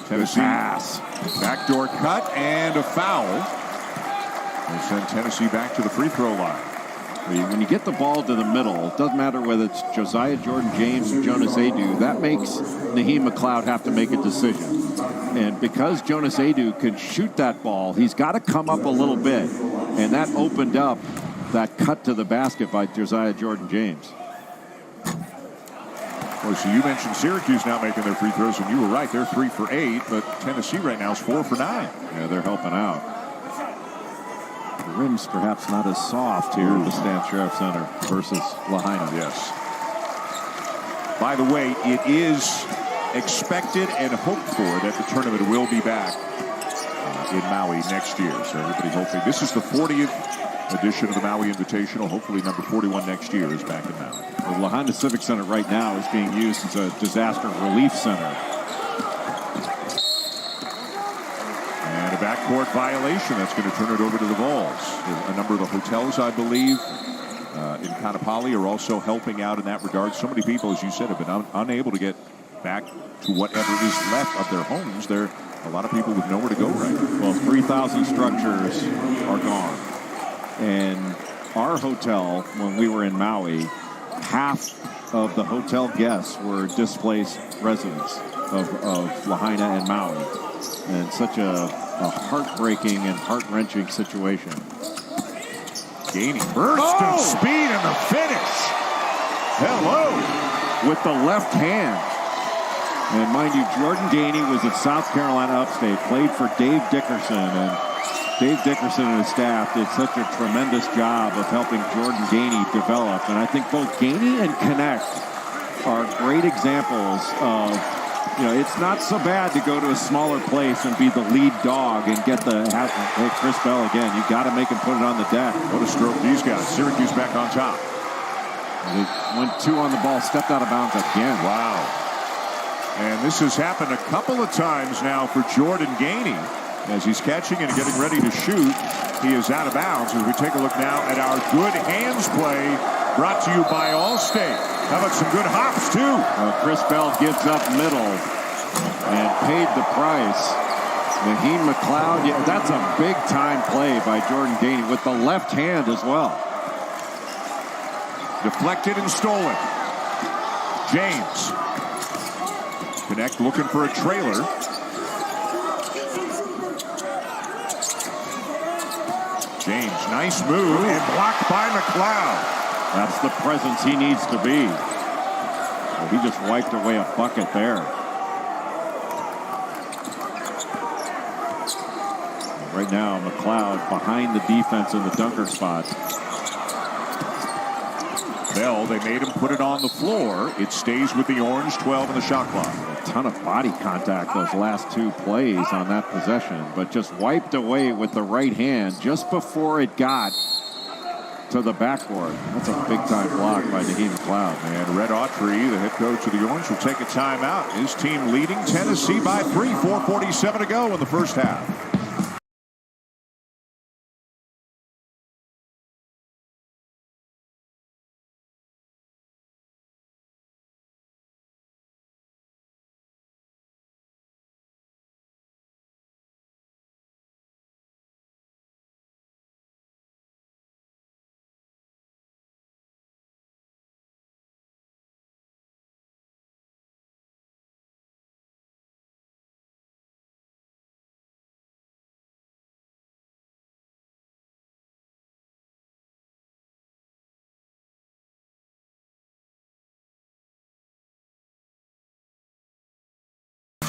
Tennessee pass. Backdoor cut and a foul. They send Tennessee back to the free throw line. When you get the ball to the middle, it doesn't matter whether it's Josiah Jordan-James or Jonas Adu, that makes Naheem McLeod have to make a decision. And because Jonas Adu could shoot that ball, he's got to come up a little bit. And that opened up that cut to the basket by Josiah Jordan-James. Well, so you mentioned Syracuse not making their free throws, and you were right. They're 3 for 8, but Tennessee right now is 4 for 9. Yeah, they're helping out. The rim's perhaps not as soft here at the Stan Sherrif Center versus Lahaina. Yes. By the way, it is expected and hoped for that the tournament will be back in Maui next year. So everybody hoping. This is the 40th edition of the Maui Invitational. Hopefully number 41 next year is back in Maui. The Lahaina Civic Center right now is being used as a disaster relief center. And a backcourt violation. That's going to turn it over to the Vols. A number of the hotels, I believe, in Kaanapali are also helping out in that regard. So many people, as you said, have been unable to get back to whatever is left of their homes. There are a lot of people with nowhere to go right now. Well, 3,000 structures are gone. And our hotel, when we were in Maui, half of the hotel guests were displaced residents of Lahaina and Maui. And such a heartbreaking and heart-wrenching situation. Gaining burst of speed and the finish. Hello. With the left hand. And mind you, Jordan Gainey was at South Carolina Upstate, played for Dave Dickerson, and Dave Dickerson and his staff did such a tremendous job of helping Jordan Gainey develop. And I think both Gainey and Connect are great examples of, you know, it's not so bad to go to a smaller place and be the lead dog and get the, hey, Chris Bell again, you got to make him put it on the deck. What a stroke these guys. Syracuse back on top. They went 2 on the ball, stepped out of bounds again. Wow. And this has happened a couple of times now for Jordan Gainey. As he's catching and getting ready to shoot, he is out of bounds. As we take a look now at our good hands play brought to you by Allstate. How about some good hops, too? Chris Bell gives up middle and paid the price. Naheem McLeod, yeah, that's a big-time play by Jordan Gainey with the left hand as well. Deflected and stolen. James. Connect looking for a trailer. James, nice move, and blocked by McLeod. That's the presence he needs to be. Well, he just wiped away a bucket there. Right now, McLeod behind the defense in the dunker spot. Bell, they made him put it on the floor. It stays with the Orange, 12 in the shot clock. A ton of body contact those last two plays on that possession, but just wiped away with the right hand just before it got to the backboard. That's a big-time block by Naheem McLeod. And Red Autry, the head coach of the Orange, will take a timeout. His team leading Tennessee by 3, 4:47 to go in the first half.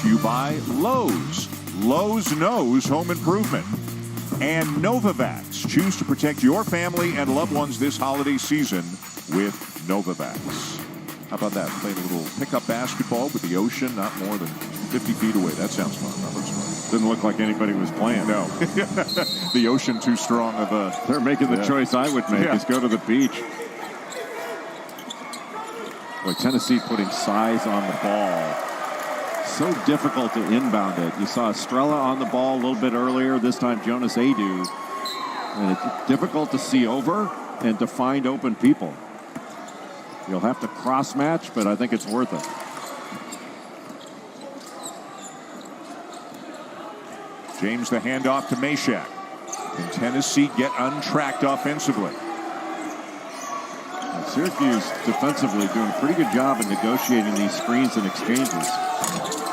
You by Lowe's. Lowe's knows home improvement. And Novavax. Choose to protect your family and loved ones this holiday season with Novavax. How about that? Playing a little pickup basketball with the ocean not more than 50 feet away. That sounds fun. That looks fun. Didn't look like anybody was playing. No. The ocean too strong of a... They're making the choice I would make, is go to the beach. Boy, Tennessee putting size on the ball. So difficult to inbound it. You saw Estrella on the ball a little bit earlier. This time Jonas Adu. And it's difficult to see over and to find open people. You'll have to cross match, but I think it's worth it. James the handoff to Meshack. Can Tennessee get untracked offensively? And Syracuse defensively doing a pretty good job in negotiating these screens and exchanges.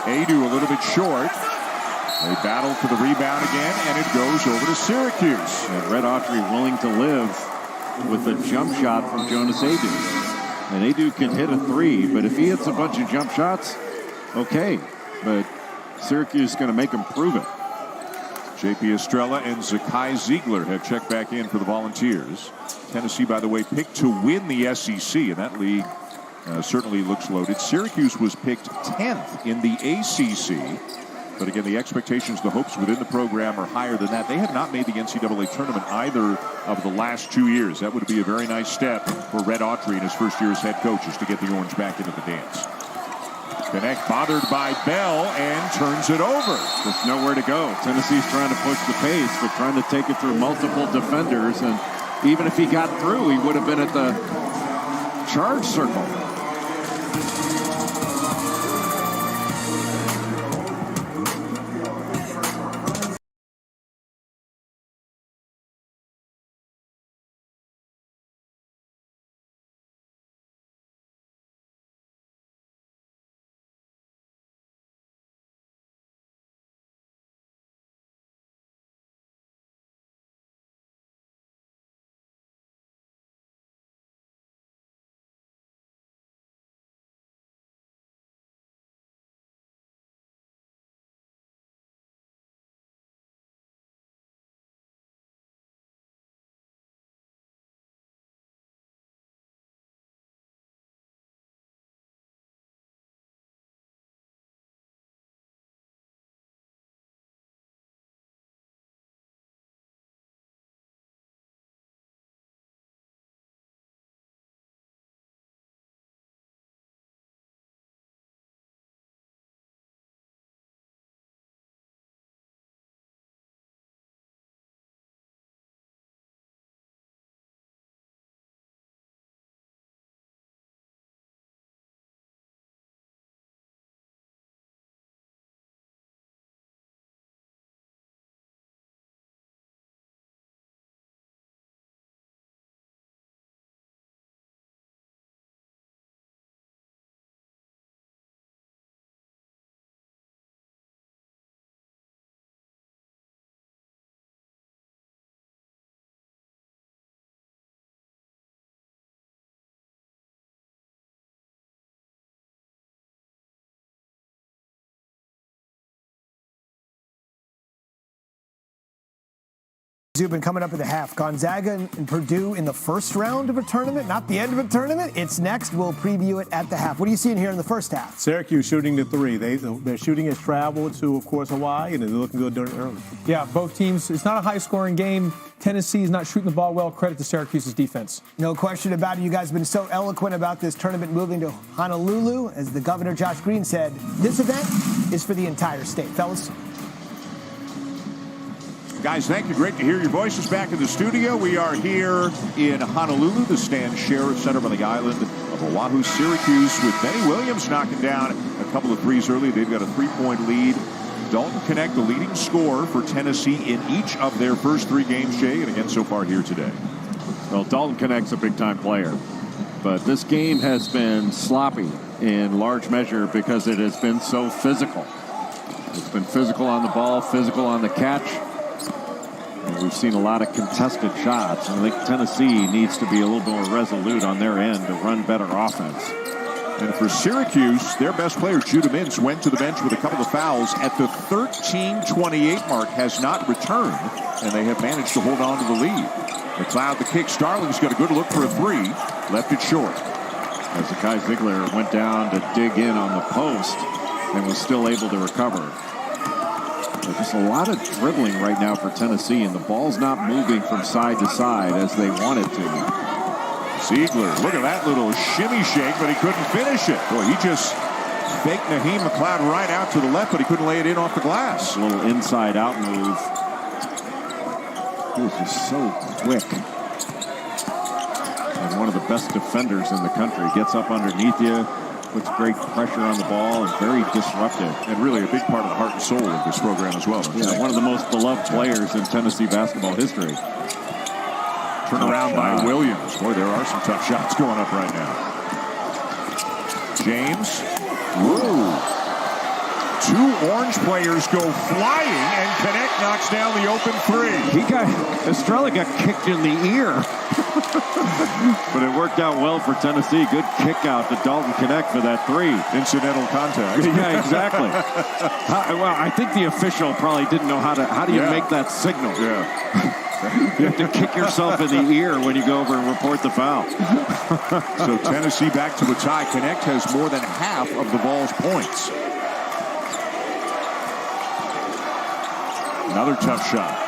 Adu a little bit short. They battle for the rebound again, and it goes over to Syracuse. And Red Autry willing to live with a jump shot from Jonas Adu. And Adu can hit a three, but if he hits a bunch of jump shots, okay. But Syracuse is going to make him prove it. J.P. Estrella and Zakai Ziegler have checked back in for the Volunteers. Tennessee, by the way, picked to win the SEC, and that league certainly looks loaded. Syracuse was picked 10th in the ACC. But again, the expectations, the hopes within the program are higher than that. They have not made the NCAA tournament either of the last 2 years. That would be a very nice step for Red Autry in his first year as head coach, is to get the Orange back into the dance. Connect bothered by Bell and turns it over. There's nowhere to go. Tennessee's trying to push the pace, but trying to take it through multiple defenders. And even if he got through, he would have been at the charge circle. Zubin, coming up at the half. Gonzaga and Purdue in the first round of a tournament, not the end of a tournament. It's next. We'll preview it at the half. What are you seeing here in the first half? Syracuse shooting the three. Their shooting has traveled to, of course, Hawaii, and they're looking good during early. Yeah, both teams. It's not a high-scoring game. Tennessee is not shooting the ball well. Credit to Syracuse's defense. No question about it. You guys have been so eloquent about this tournament moving to Honolulu. As the governor, Josh Green, said, this event is for the entire state. Fellas? Guys, thank you. Great to hear your voices back in the studio. We are here in Honolulu, the Stan Sherrif Center on the island of Oahu. Syracuse with Benny Williams knocking down a couple of threes early. They've got a 3-point lead. Dalton Connect, the leading scorer for Tennessee in each of their first 3 games, Jay, and again so far here today. Well, Dalton Connect's a big-time player, but this game has been sloppy in large measure because it has been so physical. It's been physical on the ball, physical on the catch. And we've seen a lot of contested shots, and I think Tennessee needs to be a little more resolute on their end to run better offense. And for Syracuse, their best player, Judah Mintz, went to the bench with a couple of fouls at the 13:28 mark, has not returned, and they have managed to hold on to the lead. McLeod the kick. Starling's got a good look for a 3. Left it short. As Kai Ziegler went down to dig in on the post and was still able to recover. There's just a lot of dribbling right now for Tennessee, and the ball's not moving from side to side as they want it to. Ziegler, look at that little shimmy shake, but he couldn't finish it. Boy, he just faked Naheem McLeod right out to the left, but he couldn't lay it in off the glass. A little inside-out move. He was just so quick. And one of the best defenders in the country. Gets up underneath you, puts great pressure on the ball, and very disruptive. And really a big part of the heart and soul of this program as well. Yeah, one of the most beloved players in Tennessee basketball history. Turn around by Williams. Boy, there are some tough shots going up right now. James. Ooh. 2 Orange players go flying, and Connect knocks down the open 3. Estrella got kicked in the ear. But it worked out well for Tennessee. Good kick out to Dalton Connect for that 3. Incidental contact. Yeah, exactly. Well, I think the official probably didn't know how do you make that signal? Yeah. You have to kick yourself in the ear when you go over and report the foul. So Tennessee back to a tie. Connect has more than half of the Vols' points. Another tough shot.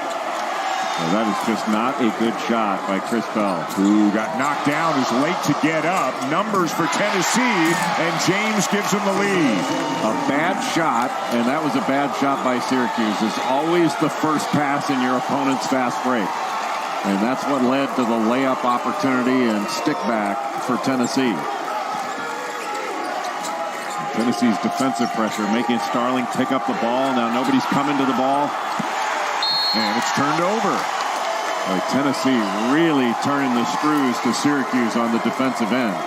Well, that is just not a good shot by Chris Bell. Who got knocked down, is late to get up. Numbers for Tennessee, and James gives him the lead. A bad shot, and that was a bad shot by Syracuse, is always the first pass in your opponent's fast break. And that's what led to the layup opportunity and stick back for Tennessee. Tennessee's defensive pressure, making Starling pick up the ball. Now nobody's coming to the ball. And it's turned over. Tennessee really turning the screws to Syracuse on the defensive end.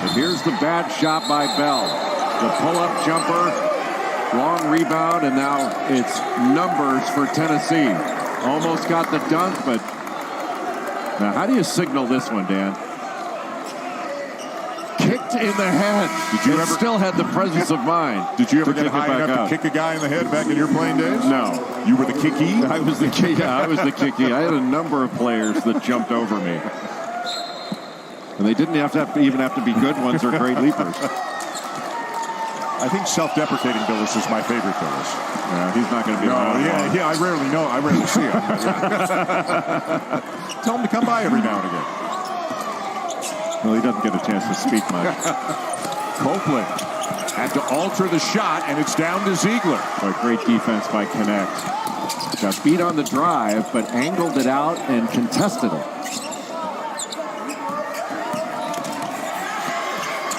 But here's the bad shot by Bell. The pull-up jumper, long rebound, and now it's numbers for Tennessee. Almost got the dunk, but now how do you signal this one, Dan? Kicked in the head. Did you ever still had the presence of mind? Did you ever get high enough to kick a guy in the head back in your playing days? No. You were the kicky? I was the kicky. Yeah, I was the kicky. I had a number of players that jumped over me. And they didn't even have to be good ones or great leapers. I think self-deprecating Billis is my favorite Billis. Yeah, he's not going to be around. Yeah, I rarely see him. Tell him to come by every now and again. Well, he doesn't get a chance to speak much. Copeland had to alter the shot, and it's down to Ziegler. Great defense by Connect. Got beat on the drive, but angled it out and contested it.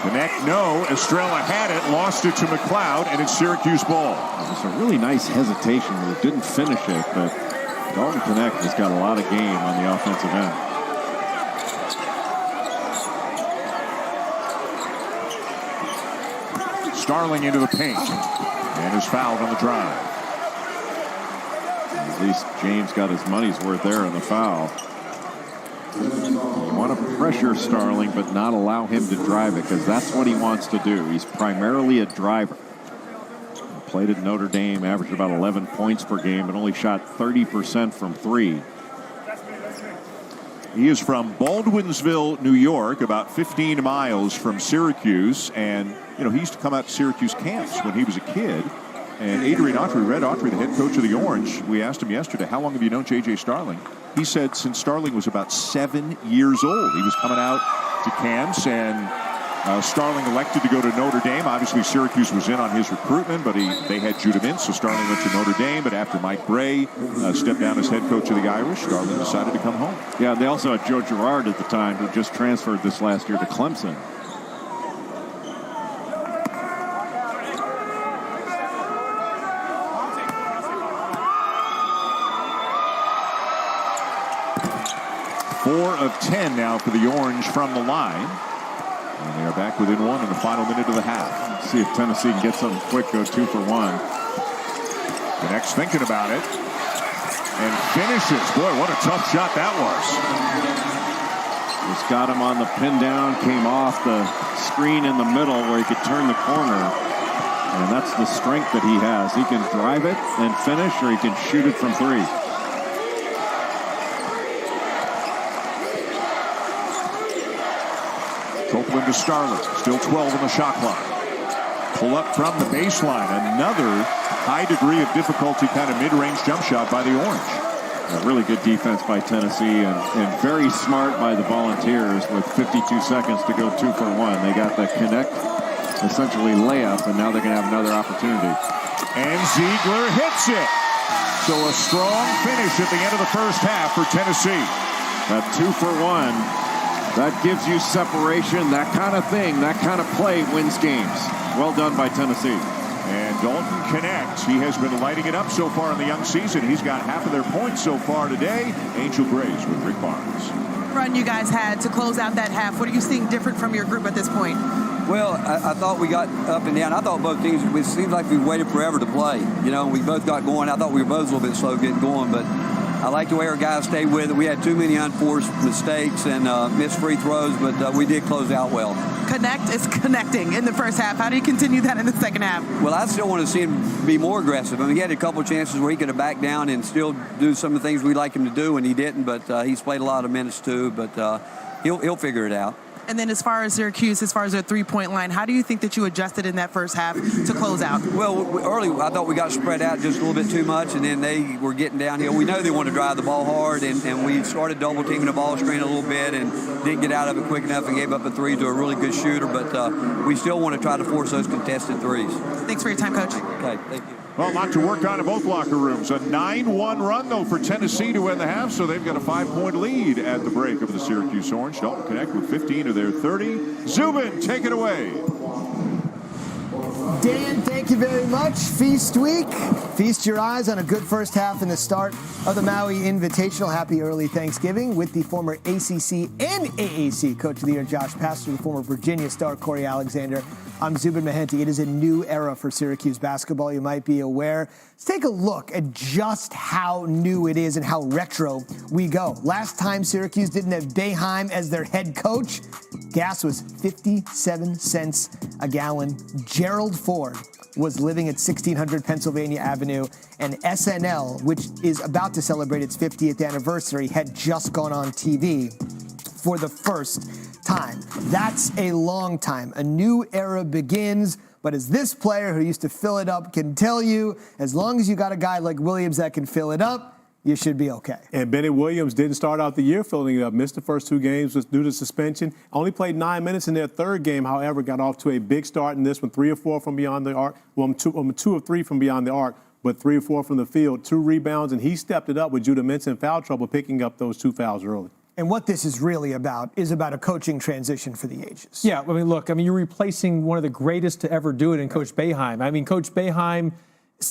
Connect, no. Estrella had it, lost it to McLeod, and it's Syracuse ball. It was a really nice hesitation where it didn't finish it, but Dalton Connect has got a lot of game on the offensive end. Starling into the paint and is fouled on the drive. At least James got his money's worth there on the foul. You want to pressure Starling but not allow him to drive it, because that's what he wants to do. He's primarily a driver. He played at Notre Dame, averaged about 11 points per game, and only shot 30% from 3. He is from Baldwinsville, New York, about 15 miles from Syracuse. And, you know, he used to come out to Syracuse camps when he was a kid. And Adrian Autry, Red Autry, the head coach of the Orange, we asked him yesterday, how long have you known J.J. Starling? He said since Starling was about 7 years old. He was coming out to camps, and Starling elected to go to Notre Dame. Obviously, Syracuse was in on his recruitment, but they had Judah Mintz, so Starling went to Notre Dame. But after Mike Bray stepped down as head coach of the Irish, Starling decided to come home. Yeah, they also had Joe Girard at the time, who just transferred this last year to Clemson. Four of 10 now for the Orange from the line. And they are back within one in the final minute of the half. See if Tennessee can get something quick, go 2 for 1. The next thinking about it. And finishes. Boy, what a tough shot that was. Just got him on the pin down, came off the screen in the middle where he could turn the corner. And that's the strength that he has. He can drive it and finish, or he can shoot it from 3. Copeland to Starling, still 12 on the shot clock. Pull up from the baseline, another high degree of difficulty kind of mid-range jump shot by the Orange. A really good defense by Tennessee, and very smart by the Volunteers with 52 seconds to go 2 for 1. They got the connect, essentially layup, and now they're going to have another opportunity. And Ziegler hits it. So a strong finish at the end of the first half for Tennessee. That 2 for 1. That gives you separation, that kind of thing, that kind of play wins games. Well done by Tennessee. And Dalton connects. He has been lighting it up so far in the young season. He's got half of their points so far today. Angel Grays with Rick Barnes. Run you guys had to close out that half. What are you seeing different from your group at this point? Well, I thought we got up and down. I thought both teams, it seemed like we waited forever to play. You know, we both got going. I thought we were both a little bit slow getting going, but I like the way our guys stayed with it. We had too many unforced mistakes and missed free throws, but we did close out well. Connect is connecting in the first half. How do you continue that in the second half? Well, I still want to see him be more aggressive. I mean, he had a couple of chances where he could have backed down and still do some of the things we like him to do, and he didn't, but he's played a lot of minutes too, but he'll figure it out. And then as far as Syracuse, as far as their three-point line, how do you think that you adjusted in that first half to close out? Well, early I thought we got spread out just a little bit too much, and then they were getting downhill. We know they want to drive the ball hard, and we started double-teaming the ball screen a little bit and didn't get out of it quick enough and gave up a 3 to a really good shooter, but we still want to try to force those contested threes. Thanks for your time, Coach. Okay, thank you. Well, a lot to work on in both locker rooms. A 9-1 run, though, for Tennessee to end the half, so they've got a 5-point lead at the break of the Syracuse Orange. Dalton connect with 15 of their 30. Zubin, take it away. Dan, thank you very much. Feast week. Feast your eyes on a good first half in the start of the Maui Invitational. Happy early Thanksgiving with the former ACC and AAC Coach of the Year, Josh Pastner, the former Virginia star, Corey Alexander. I'm Zubin Mehenti. It is a new era for Syracuse basketball, you might be aware. Let's take a look at just how new it is and how retro we go. Last time Syracuse didn't have Boeheim as their head coach, gas was 57 cents a gallon. Gerald Ford was living at 1600 Pennsylvania Avenue, and SNL, which is about to celebrate its 50th anniversary, had just gone on TV for the first time. That's a long time. A new era begins, but as this player who used to fill it up can tell you, as long as you got a guy like Williams that can fill it up, you should be okay. And Bennett Williams didn't start out the year filling it up. Missed the first 2 games due to suspension. Only played 9 minutes in their third game, however, got off to a big start in this one. 3 or 4 from beyond the arc. Well, 2 of 3 from beyond the arc, but 3 or 4 from the field. 2 rebounds, and he stepped it up with Judah Mintz in foul trouble, picking up those 2 fouls early. And what this is really about is about a coaching transition for the ages. Yeah, I mean, look, you're replacing one of the greatest to ever do it in Coach Boeheim. I mean, Coach Boeheim,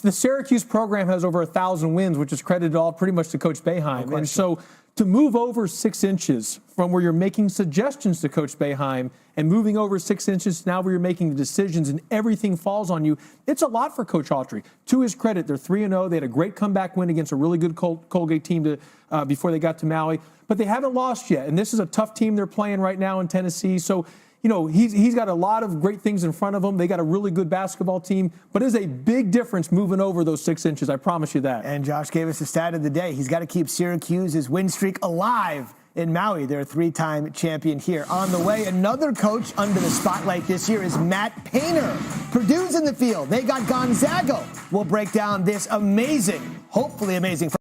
the Syracuse program has over 1,000 wins, which is credited all pretty much to Coach Boeheim. No, and so to move over 6 inches from where you're making suggestions to Coach Boeheim and moving over 6 inches now where you're making the decisions and everything falls on you, it's a lot for Coach Autry. To his credit, they're 3-0. They had a great comeback win against a really good Colgate team before they got to Maui. But they haven't lost yet, and this is a tough team they're playing right now in Tennessee. So, you know, he's got a lot of great things in front of him. They got a really good basketball team, but it's a big difference moving over those 6 inches. I promise you that. And Josh gave us the stat of the day. He's got to keep Syracuse's win streak alive in Maui. They're a 3-time champion here. On the way, another coach under the spotlight this year is Matt Painter. Purdue's in the field. They got Gonzaga. We'll break down this amazing, hopefully amazing.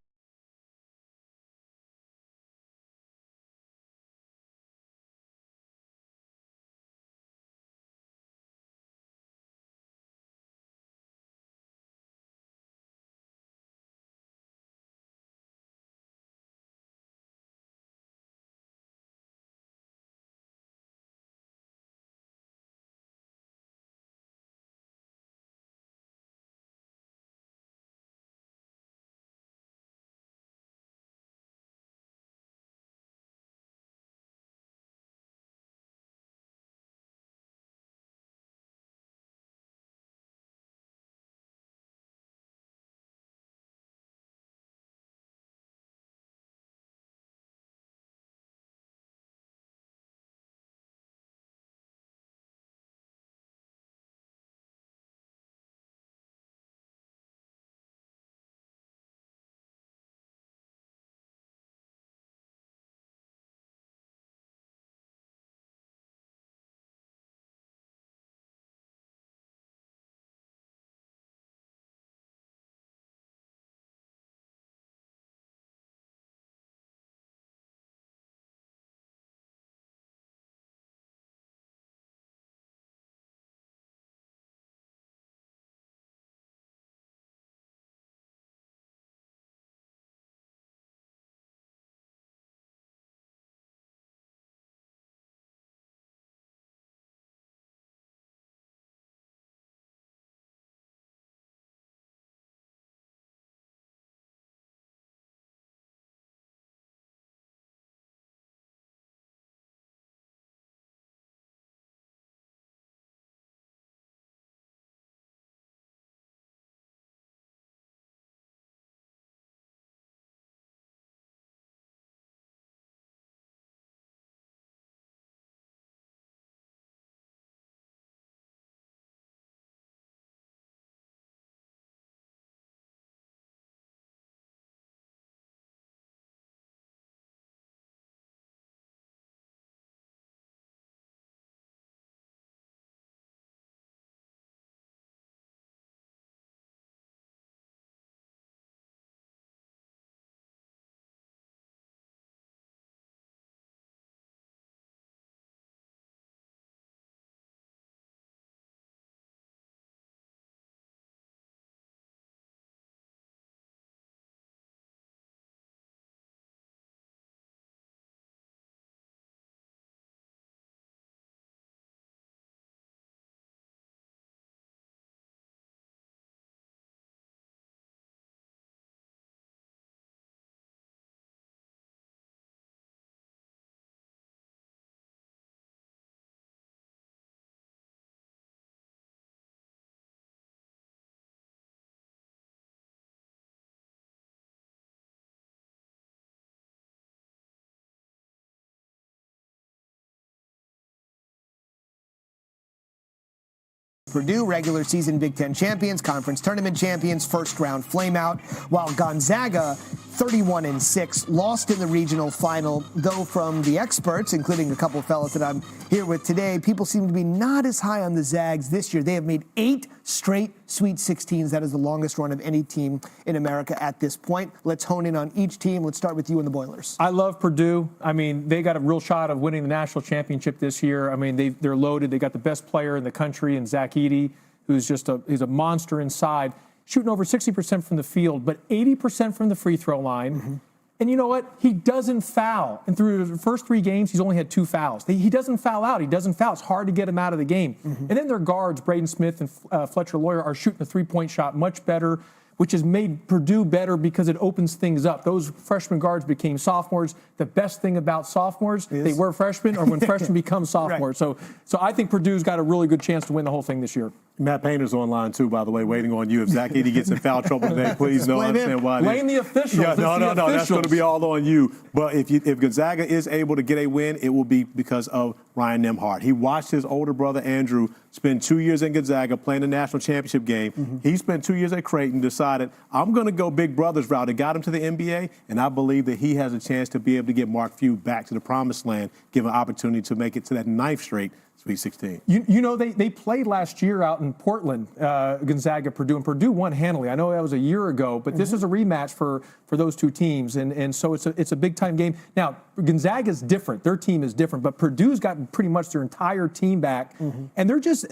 Purdue, regular season Big Ten champions, conference tournament champions, first round flameout, while Gonzaga, 31-6, lost in the regional final, though from the experts, including a couple of fellas that I'm here with today, people seem to be not as high on the Zags this year. They have made 8 straight Sweet 16s. That is the longest run of any team in America at this point. Let's hone in on each team. Let's start with you and the Boilers. I love Purdue. I mean, they got a real shot of winning the national championship this year. I mean, they're loaded. They got the best player in the country in Zach Edey, who's just he's a monster inside, shooting over 60% from the field, but 80% from the free throw line. Mm-hmm. And you know what? He doesn't foul. And through the first 3 games, he's only had 2 fouls. He doesn't foul out. He doesn't foul. It's hard to get him out of the game. Mm-hmm. And then their guards, Braden Smith and Fletcher Lawyer, are shooting the three-point shot much better, which has made Purdue better because it opens things up. Those freshman guards became sophomores. The best thing about sophomores, they were freshmen, or when freshmen become sophomores. Right. So I think Purdue's got a really good chance to win the whole thing this year. Matt Painter's online, too, by the way, waiting on you. If Zach Edey gets in foul trouble today, please don't understand why. Blame the officials. Yeah, no, that's going to be all on you. But if Gonzaga is able to get a win, it will be because of Ryan Nembhard. He watched his older brother, Andrew, spend 2 years in Gonzaga playing the national championship game. He spent 2 years at Creighton, decided, I'm going to go big brother's route. It got him to the NBA, and I believe that he has a chance to be able to get Mark Few back to the promised land, give an opportunity to make it to that 9th straight Sweet 16. You know, they played last year out in Portland, Gonzaga, Purdue, and Purdue won handily. I know that was a year ago, but this is a rematch for those two teams, and so it's a big-time game. Now, Gonzaga's different. Their team is different, but Purdue's got pretty much their entire team back, and they're just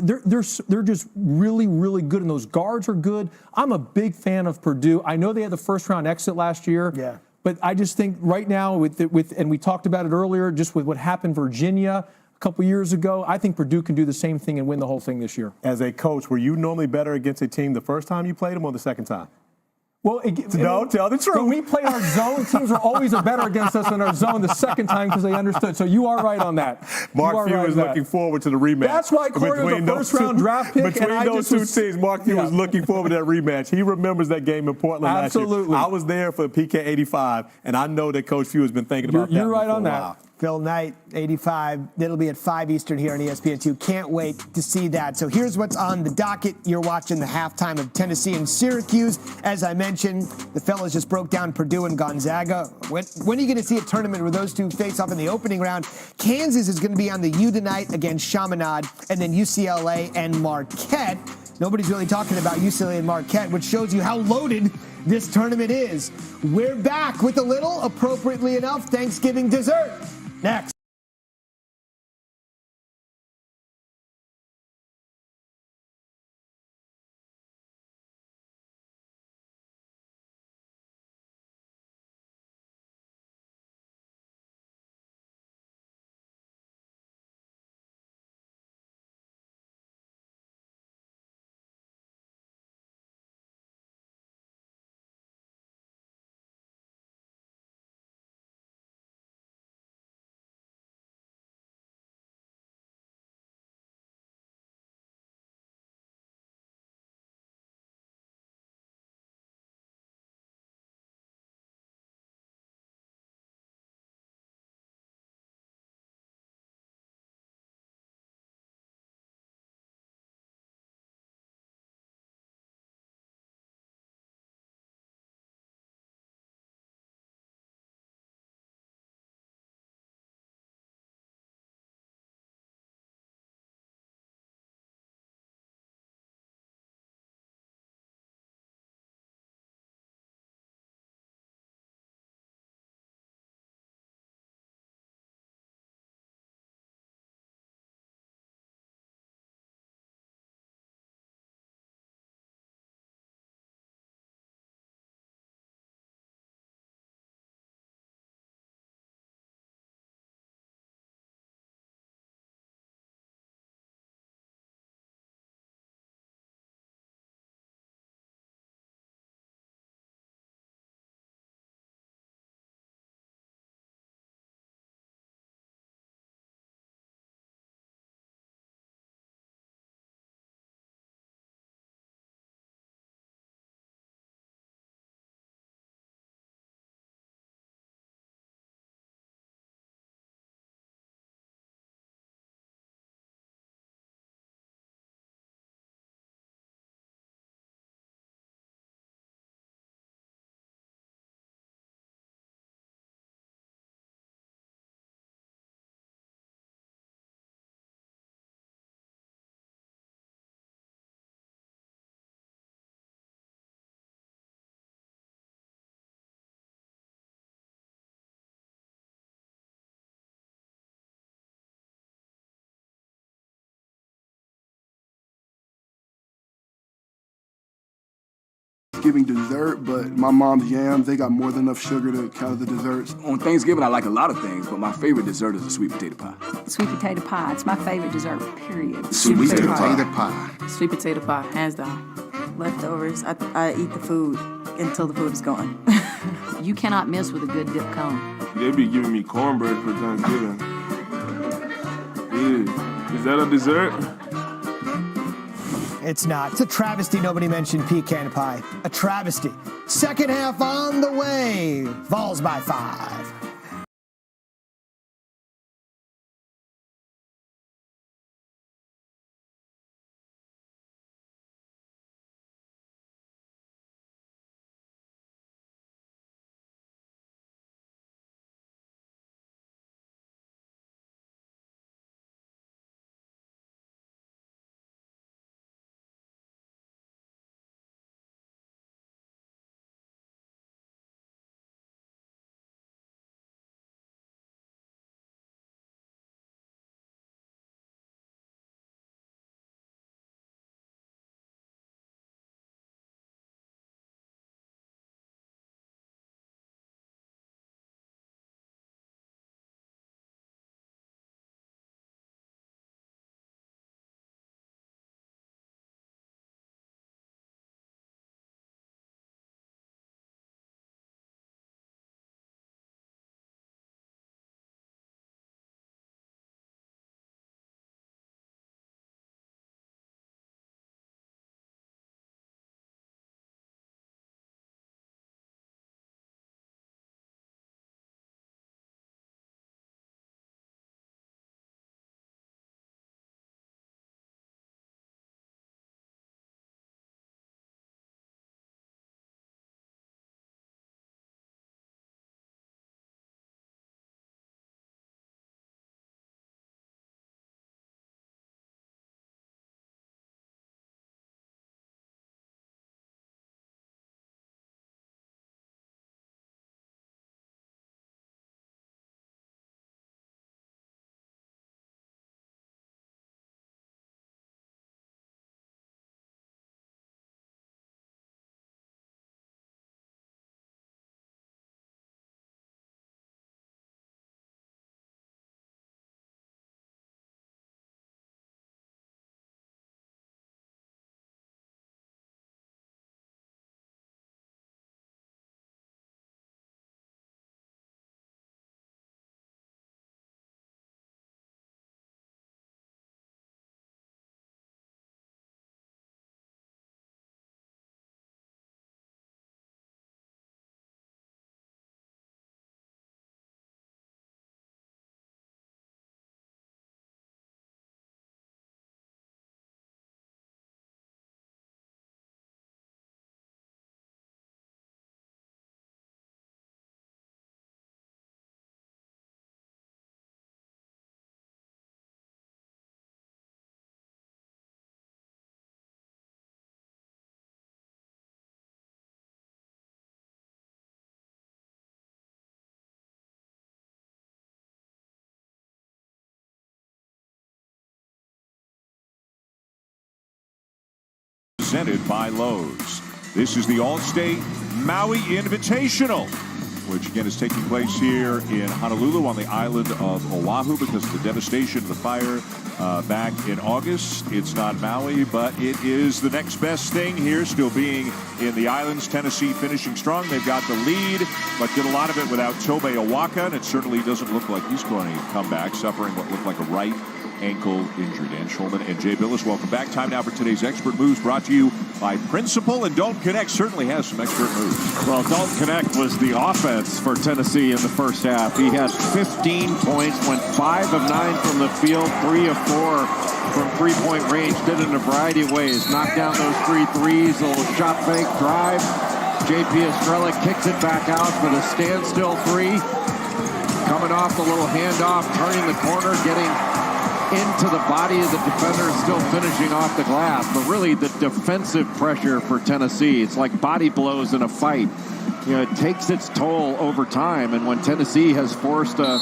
really, really good, and those guards are good. I'm a big fan of Purdue. I know they had the first-round exit last year. Yeah. But I just think right now, and we talked about it earlier, just with what happened in Virginia a couple years ago, I think Purdue can do the same thing and win the whole thing this year. As a coach, were you normally better against a team the first time you played them or the second time? Well, no, tell the truth. When we play our zone, teams are always better against us in our zone the second time because they understood. So you are right on that. Mark Few is looking forward to the rematch. That's why Corey was a first-round draft pick. Between those two teams, Mark Few was looking forward to that rematch. He remembers that game in Portland last year. Absolutely. I was there for PK 85, and I know that Coach Few has been thinking about that. You're right on that. Phil Knight, 85. It'll be at 5 Eastern here on ESPN2. Can't wait to see that. So here's what's on the docket. You're watching the halftime of Tennessee and Syracuse. As I mentioned, the fellas just broke down Purdue and Gonzaga. When are you going to see a tournament where those two face off in the opening round? Kansas is going to be on the U tonight against Chaminade, and then UCLA and Marquette. Nobody's really talking about UCLA and Marquette, which shows you how loaded this tournament is. We're back with a little, appropriately enough, Thanksgiving dessert. Next. Thanksgiving dessert, but my mom's yams, they got more than enough sugar to count the desserts. On Thanksgiving, I like a lot of things, but my favorite dessert is a sweet potato pie. Sweet potato pie. It's my favorite dessert, period. Sweet potato pie. Sweet potato pie, hands down. Leftovers, I eat the food until the food is gone. You cannot miss with a good dip cone. They be giving me cornbread for Thanksgiving. Yeah. Is that a dessert? It's not. It's a travesty nobody mentioned pecan pie. A travesty. Second half on the way. Vols by 5. presented by Lowe's. This is the All-State Maui Invitational, which again is taking place here in Honolulu on the island of Oahu because of the devastation of the fire back in August. It's not Maui, but it is the next best thing here, still being in the islands. Tennessee finishing strong. They've got the lead, but did a lot of it without Tobe Awaka, and it certainly doesn't look like he's going to come back, suffering what looked like a right ankle injury. Dan Schulman and Jay Billis, welcome back. Time now for today's Expert Moves, brought to you by Principal, and Dalton Connect certainly has some expert moves. Well, Dalton Connect was the offense for Tennessee in the first half. He had 15 points, went 5 of 9 from the field, 3 of 4 from three-point range, did it in a variety of ways. Knocked down those 3 threes, a little shot fake, drive. J.P. Estrella kicks it back out for the standstill 3. Coming off the little handoff, turning the corner, getting into the body of the defender, still finishing off the glass. But really the defensive pressure for Tennessee, it's like body blows in a fight. You know, it takes its toll over time, and when Tennessee has forced a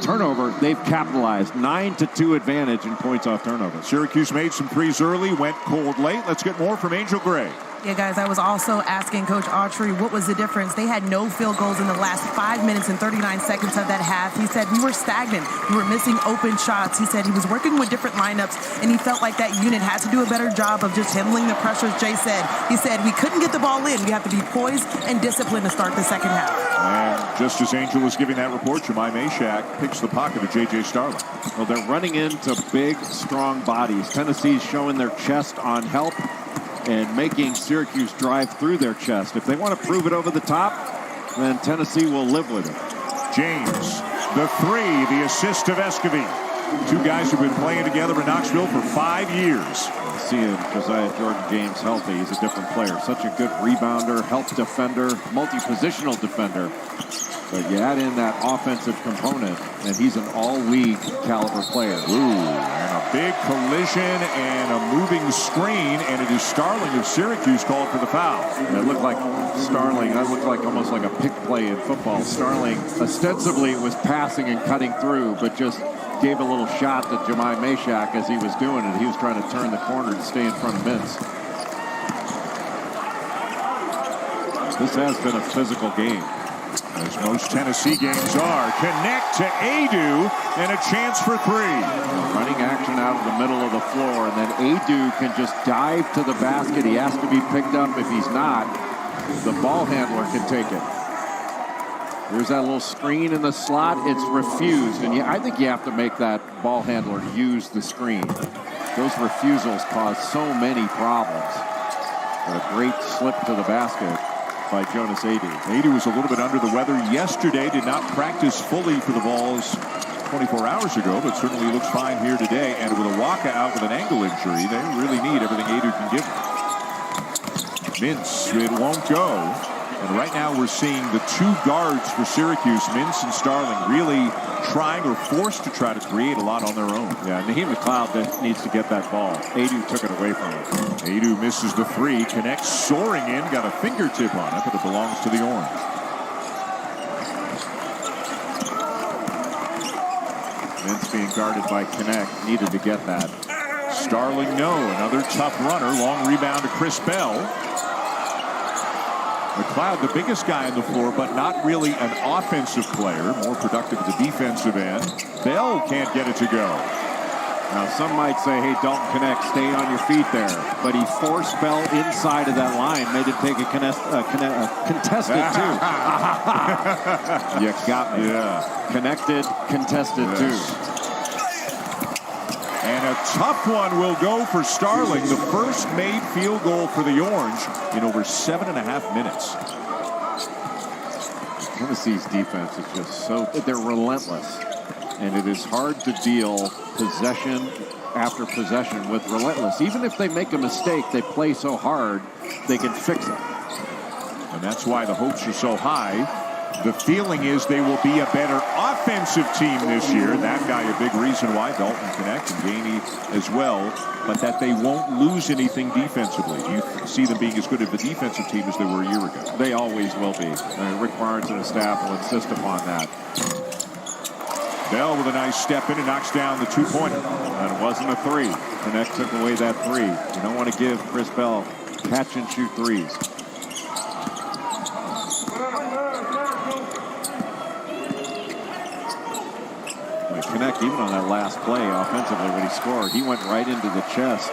turnover, they've capitalized. 9-2 advantage in points off turnover. Syracuse made some threes early, went cold late. Let's get more from Angel Gray. Yeah, guys, I was also asking Coach Autry what was the difference. They had no field goals in the last 5 minutes and 39 seconds of that half. He said we were stagnant. We were missing open shots. He said he was working with different lineups, and he felt like that unit had to do a better job of just handling the pressures. Jay said. He said we couldn't get the ball in. We have to be poised and disciplined to start the second half. And just as Angel was giving that report, Jemai Meshack picks the pocket of J.J. Starling. Well, they're running into big, strong bodies. Tennessee's showing their chest on help and making Syracuse drive through their chest. If they want to prove it over the top, then Tennessee will live with it. James, the 3, the assist of Escovy. 2 guys who've been playing together in Knoxville for 5 years. Seeing Josiah Jordan James healthy, he's a different player. Such a good rebounder, help defender, multi-positional defender. But you add in that offensive component, and he's an all-league caliber player. Ooh, and a big collision and a moving screen, and it is Starling of Syracuse called for the foul. It looked like Starling, that looked like almost like a pick play in football. Starling ostensibly was passing and cutting through, but just gave a little shot to Jemai Meshack as he was doing it. He was trying to turn the corner to stay in front of Mintz. This has been a physical game, as most Tennessee games are. Connect to Adu, and a chance for 3. Running action out of the middle of the floor, and then Adu can just dive to the basket. He has to be picked up. If he's not, the ball handler can take it. There's that little screen in the slot. It's refused, and I think you have to make that ball handler use the screen. Those refusals cause so many problems. A great slip to the basket by Jonas Adu. Adu was a little bit under the weather yesterday, did not practice fully for the Vols 24 hours ago, but certainly looks fine here today. And with a Waka out with an ankle injury, they really need everything Adu can give them. Mintz, it won't go. And right now we're seeing the 2 guards for Syracuse, Mintz and Starling, really trying or forced to try to create a lot on their own. Yeah, Naheem McLeod needs to get that ball. Adu took it away from him. Adu misses the 3, connects, soaring in, got a fingertip on it, but it belongs to the Orange. Mintz being guarded by Connect, needed to get that. Starling, no, another tough runner, long rebound to Chris Bell. McLeod, the biggest guy on the floor, but not really an offensive player, more productive at the defensive end. Bell can't get it to go. Now, some might say, hey, Dalton Connect, stay on your feet there. But he forced Bell inside of that line, made him take a contested, too. You got me. Yeah. Connected, contested, yes. And a tough one will go for Starling, the first made field goal for the Orange in over 7.5 minutes. Tennessee's defense is just so, they're relentless. And it is hard to deal possession after possession with relentless. Even if they make a mistake, they play so hard, they can fix it. And that's why the hopes are so high. The feeling is they will be a better offensive team this year. That guy a big reason why, Dalton Connect and Gainey as well, but that they won't lose anything defensively. Do you see them being as good of a defensive team as they were a year ago? They always will be. Rick Barnes and his staff will insist upon that. Bell with a nice step in and knocks down the two-pointer. And it wasn't a three. Connect took away that three. You don't want to give Chris Bell catch-and-shoot threes. Connect, even on that last play offensively when he scored, he went right into the chest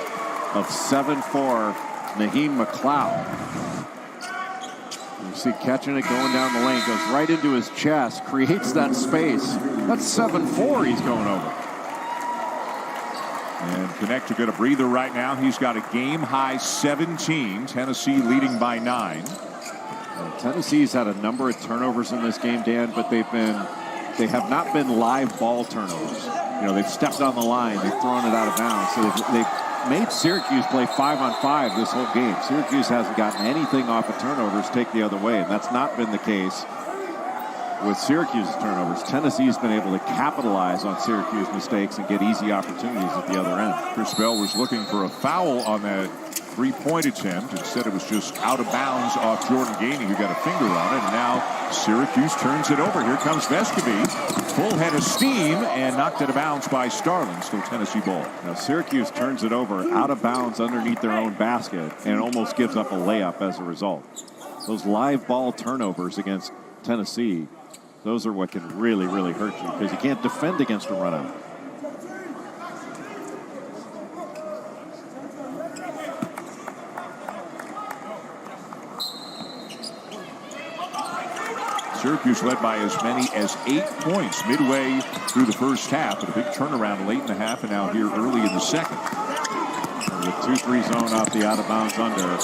of 7'4" Naheem McLeod. You see catching it going down the lane, goes right into his chest, creates that space. That's 7'4" he's going over. And Connect to get a breather right now. He's got a game-high 17. Tennessee leading by 9. Tennessee's had a number of turnovers in this game, Dan, but they have not been live ball turnovers. You know, they've stepped on the line, they've thrown it out of bounds. So they've made Syracuse play 5-on-5 this whole game. Syracuse hasn't gotten anything off of turnovers take the other way, and that's not been the case with Syracuse's turnovers. Tennessee's been able to capitalize on Syracuse mistakes and get easy opportunities at the other end. Chris Bell was looking for a foul on that three-point attempt. Instead, it was just out of bounds off Jordan Gainey, who got a finger on it. And now Syracuse turns it over. Here comes Vescovi. Full head of steam and knocked it out of bounds by Starlin. Still Tennessee ball. Now Syracuse turns it over out of bounds underneath their own basket and almost gives up a layup as a result. Those live ball turnovers against Tennessee, those are what can really, really hurt you because you can't defend against a run out. Syracuse led by as many as 8 points midway through the first half, but a big turnaround late in the half, and now here early in the second. The 2-3 zone off the out-of-bounds under.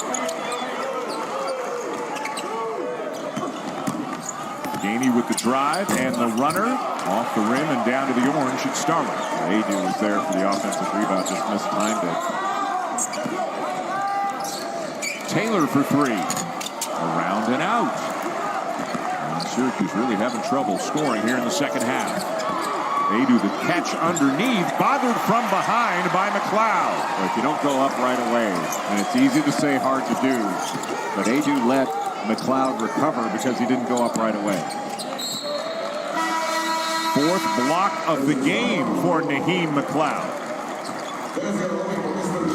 Gainey with the drive and the runner off the rim and down to the orange at Starlin. Adu was there for the offensive rebound, just mistimed it. Taylor for three. Around and out. Syracuse really having trouble scoring here in the second half. Adu the catch underneath, bothered from behind by McLeod. Well, if you don't go up right away, and it's easy to say, hard to do, but Adu let McLeod recover because he didn't go up right away. Fourth block of the game for Naheem McLeod.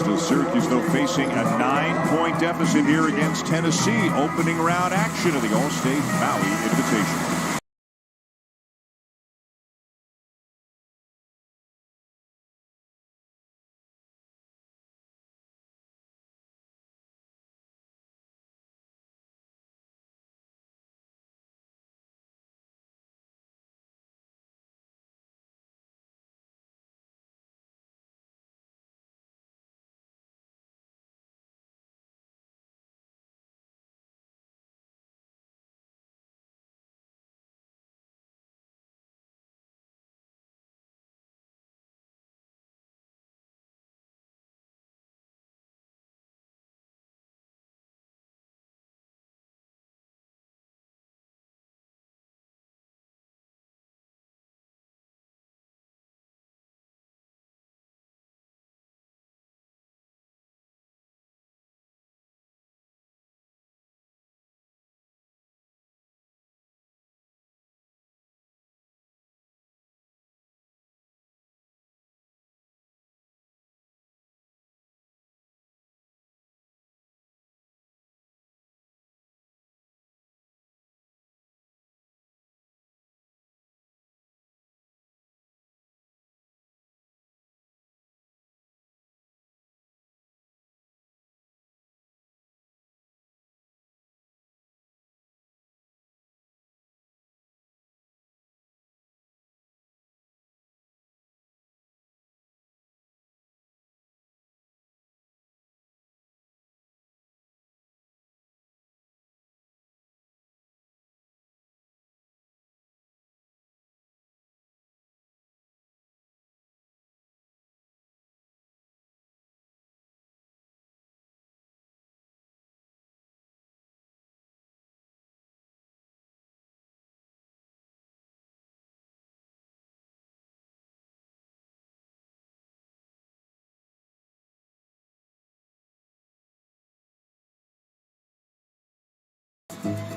Still Syracuse, though, facing a 9-point deficit here against Tennessee. Opening round action of the All-State Maui Invitational.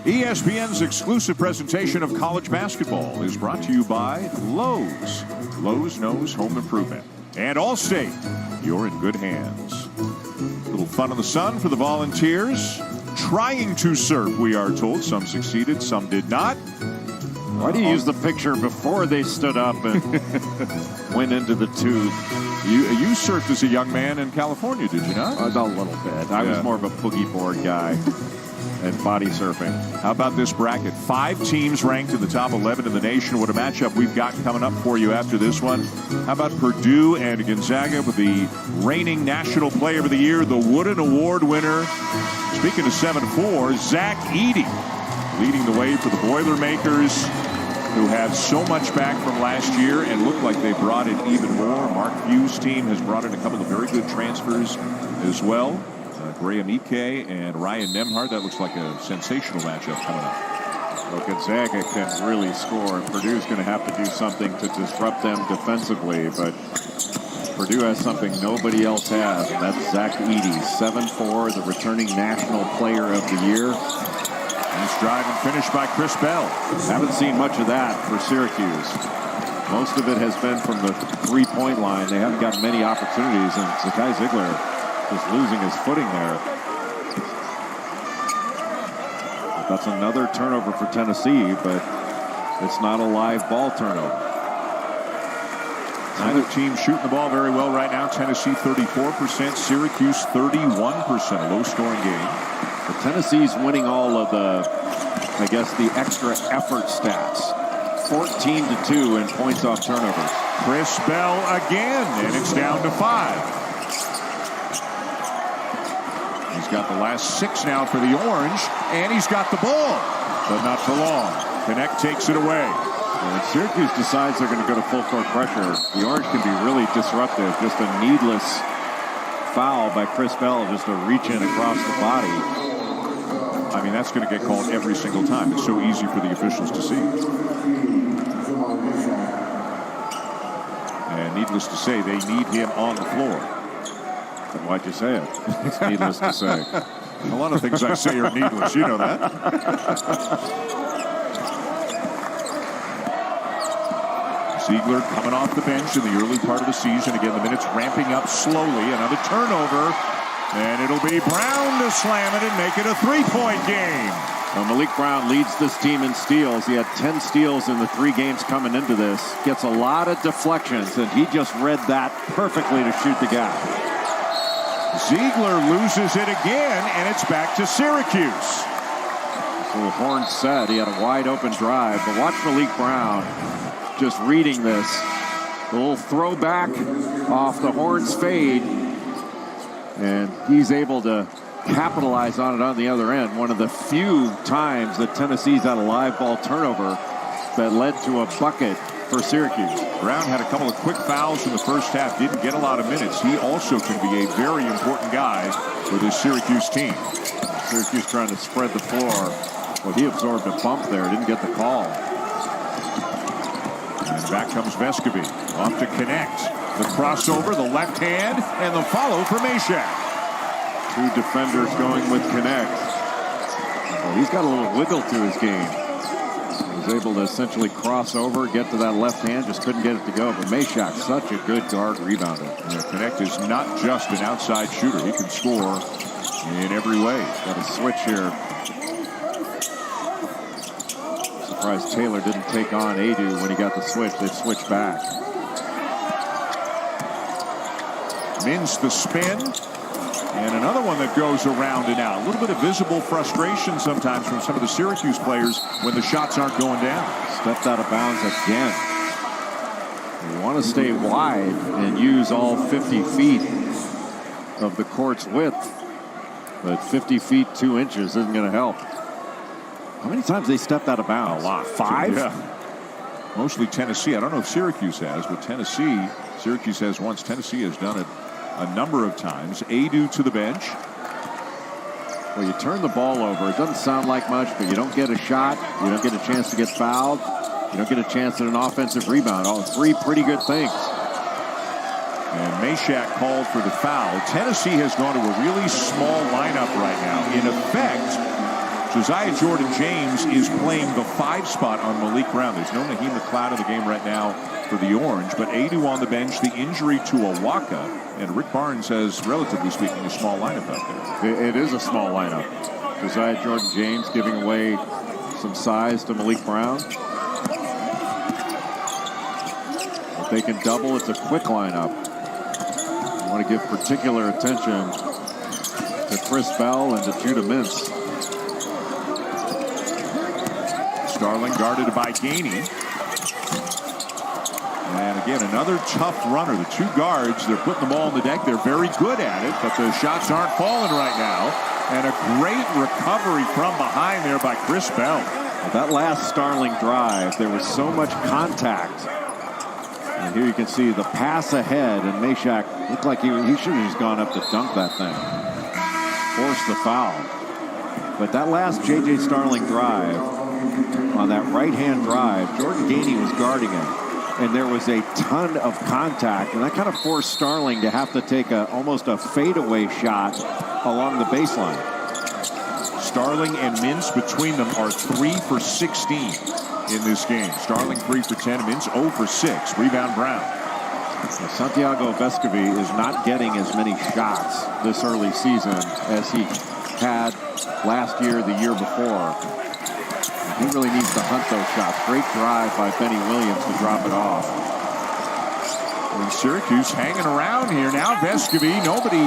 ESPN's exclusive presentation of college basketball is brought to you by Lowe's. Lowe's knows home improvement. And Allstate, you're in good hands. A little fun in the sun for the Volunteers. Trying to surf, we are told. Some succeeded, some did not. Why do you use the picture before they stood up and went into the tube? You surfed as a young man in California, did you not? A little bit. I was more of a boogie board guy and body surfing. How about this bracket? 5 teams ranked in the top 11 in the nation. What a matchup we've got coming up for you after this one. How about Purdue and Gonzaga with the reigning National Player of the Year, the Wooden Award winner. Speaking of 7-4, Zach Edey leading the way for the Boilermakers, who have so much back from last year and look like they brought in even more. Mark Few's team has brought in a couple of very good transfers as well. Graham Ike and Ryan Nemhard. That looks like a sensational matchup coming up. Well, Gonzaga can really score. Purdue's going to have to do something to disrupt them defensively, but Purdue has something nobody else has, and that's Zach Edey, 7'4", the returning National Player of the Year. Nice drive and finish by Chris Bell. Haven't seen much of that for Syracuse. Most of it has been from the three-point line. They haven't gotten many opportunities, and Zakai Ziegler just losing his footing there. That's another turnover for Tennessee, but it's not a live ball turnover. Neither team shooting the ball very well right now. Tennessee 34%, Syracuse 31%. A low-scoring game. But Tennessee's winning all of the, I guess, the extra effort stats. 14-2 in points off turnovers. Chris Bell again, and it's down to 5. He's got the last 6 now for the Orange, and he's got the ball, but not for long. Connect takes it away. When Syracuse decides they're going to go to full court pressure, the Orange can be really disruptive. Just a needless foul by Chris Bell, just a reach in across the body. I mean, that's going to get called every single time. It's so easy for the officials to see. And needless to say, they need him on the floor. Why'd you say it? It's needless to say. A lot of things I say are needless. You know that. Ziegler coming off the bench in the early part of the season. Again, the minutes ramping up slowly. Another turnover. And it'll be Brown to slam it and make it a 3-point game. Well, Malik Brown leads this team in steals. He had 10 steals in the 3 games coming into this. Gets a lot of deflections, and he just read that perfectly to shoot the gap. Ziegler loses it again, and it's back to Syracuse. So Horn said he had a wide open drive, but watch Malik Brown just reading this. A little throwback off the Horns fade, and he's able to capitalize on it on the other end. One of the few times that Tennessee's had a live ball turnover that led to a bucket for Syracuse. Brown had a couple of quick fouls in the first half, didn't get a lot of minutes. He also can be a very important guy with his Syracuse team. Syracuse trying to spread the floor. Well, he absorbed a bump there, didn't get the call. And back comes Vescovy, off to Connect. The crossover, the left hand, and the follow for Meshack. 2 defenders going with Connect. Well, he's got a little wiggle to his game. He was able to essentially cross over, get to that left hand, just couldn't get it to go. But Meshack, such a good guard rebounder. Connect is not just an outside shooter. He can score in every way. Got a switch here. Surprised Taylor didn't take on Adu when he got the switch. They switched back. Mins the spin. And another one that goes around and out. A little bit of visible frustration sometimes from some of the Syracuse players when the shots aren't going down. Stepped out of bounds again. You want to stay wide and use all 50 feet of the court's width. But 50 feet, 2 inches isn't going to help. How many times they stepped out of bounds? A lot. 5? Yeah. Mostly Tennessee. I don't know if Syracuse has, but Syracuse has once. Tennessee has done it a number of times. Adu to the bench. Well, you turn the ball over. It doesn't sound like much, but you don't get a shot. You don't get a chance to get fouled. You don't get a chance at an offensive rebound. All 3 pretty good things. And Meshack called for the foul. Tennessee has gone to a really small lineup right now. In effect, Josiah Jordan-James is playing the 5 spot on Malik Brown. There's no Naheem McLeod in the game right now for the Orange, but Adu on the bench, the injury to Awaka, and Rick Barnes has, relatively speaking, a small lineup out there. It is a small lineup. Josiah Jordan-James giving away some size to Malik Brown. If they can double, it's a quick lineup. You want to give particular attention to Chris Bell and to Judah Mintz. Starling guarded by Gainey. And again, another tough runner. The 2 guards, they're putting the ball on the deck. They're very good at it, but the shots aren't falling right now. And a great recovery from behind there by Chris Bell. Well, that last Starling drive, there was so much contact. And here you can see the pass ahead, and Meshack looked like he should have just gone up to dunk that thing. Force the foul. But that last J.J. Starling drive, on that right-hand drive, Jordan Gainey was guarding him. And there was a ton of contact, and that kind of forced Starling to have to take almost a fadeaway shot along the baseline. Starling and Mintz between them are 3 for 16 in this game. Starling 3 for 10, Mintz 0 for 6. Rebound Brown. Now, Santiago Vescovi is not getting as many shots this early season as he had last year, the year before. He really needs to hunt those shots. Great drive by Benny Williams to drop it off. And Syracuse hanging around here now. Vescovi, nobody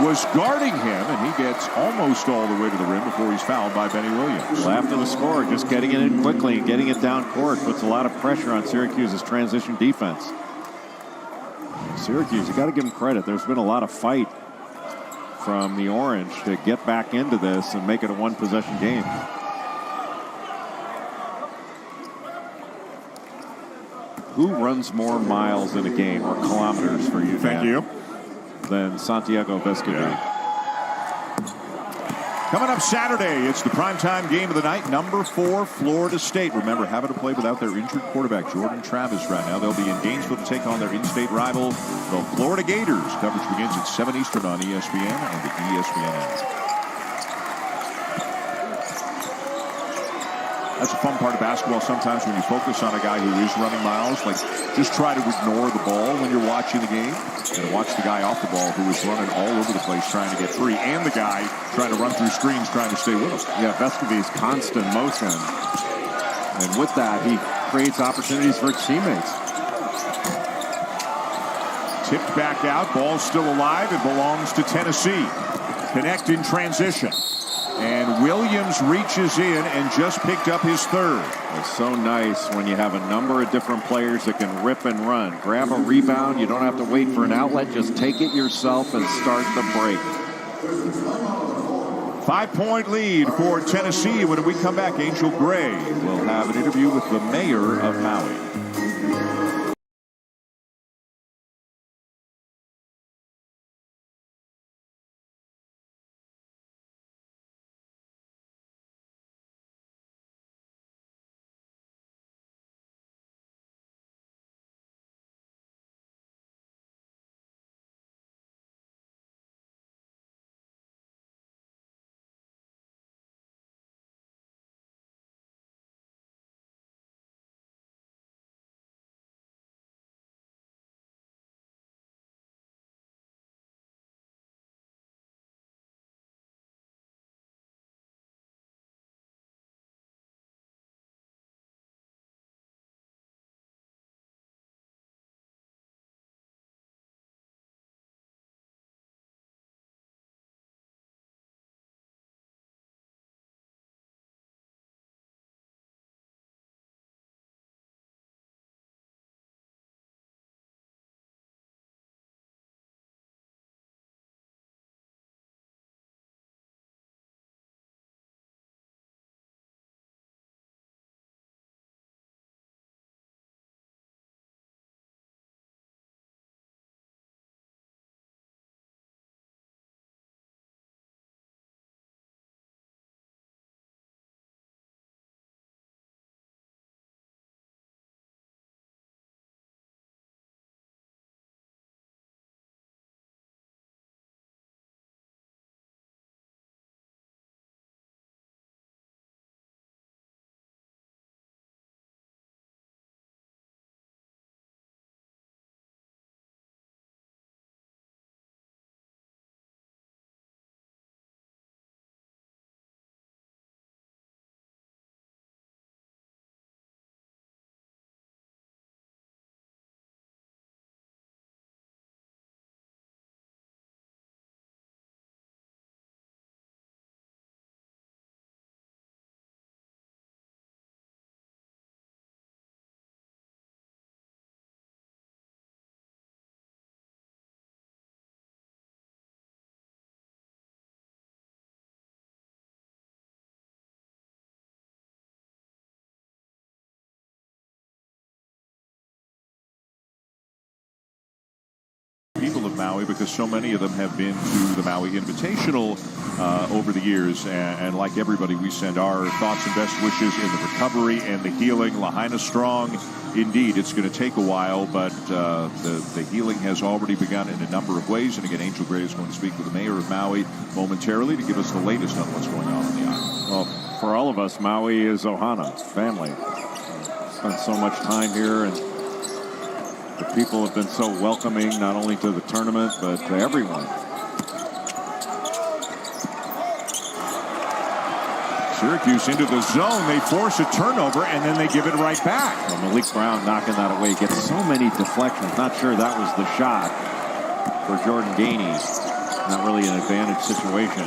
was guarding him, and he gets almost all the way to the rim before he's fouled by Benny Williams. Well, after the score, just getting it in quickly and getting it down court puts a lot of pressure on Syracuse's transition defense. Syracuse, you got to give them credit. There's been a lot of fight from the Orange to get back into this and make it a 1-possession game. Who runs more miles in a game or kilometers for you, Thank you. than Santiago Vescovi? Yeah. Coming up Saturday, it's the primetime game of the night. Number 4, Florida State. Remember, having to play without their injured quarterback, Jordan Travis, right now. They'll be in Gainesville to take on their in-state rival, the Florida Gators. Coverage begins at 7 Eastern on ESPN and the ESPN app. That's a fun part of basketball sometimes when you focus on a guy who is running miles. Like, just try to ignore the ball when you're watching the game and watch the guy off the ball who is running all over the place trying to get free, and the guy trying to run through screens trying to stay with him. Yeah, Vescovi's constant motion. And with that, he creates opportunities for his teammates. Tipped back out. Ball still alive. It belongs to Tennessee. Connect in transition. And Williams reaches in and just picked up his 3rd. It's so nice when you have a number of different players that can rip and run. Grab a rebound. You don't have to wait for an outlet. Just take it yourself and start the break. 5-point lead for Tennessee. When we come back, Angel Gray will have an interview with the mayor of Maui. Maui because so many of them have been to the Maui Invitational over the years. And like everybody, we send our thoughts and best wishes in the recovery and the healing. Lahaina strong. Indeed, it's going to take a while, but the healing has already begun in a number of ways. And again, Angel Gray is going to speak with the mayor of Maui momentarily to give us the latest on what's going on the island. Well, for all of us, Maui is Ohana. It's family. Spent so much time here, and the people have been so welcoming, not only to the tournament, but to everyone. Syracuse into the zone. They force a turnover, and then they give it right back. Well, Malik Brown knocking that away. Gets so many deflections. Not sure that was the shot for Jordan Gainey. Not really an advantage situation.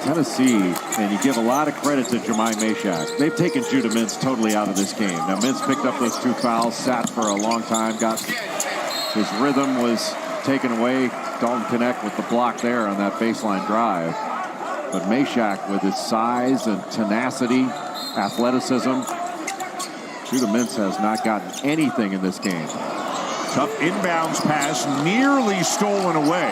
Tennessee, and you give a lot of credit to Jemai Meshack. They've taken Judah Mintz totally out of this game. Now, Mintz picked up those 2 fouls, sat for a long time, got his rhythm was taken away. Dalton Connect with the block there on that baseline drive. But Meshack with his size and tenacity, athleticism. Judah Mintz has not gotten anything in this game. Tough inbounds pass, nearly stolen away.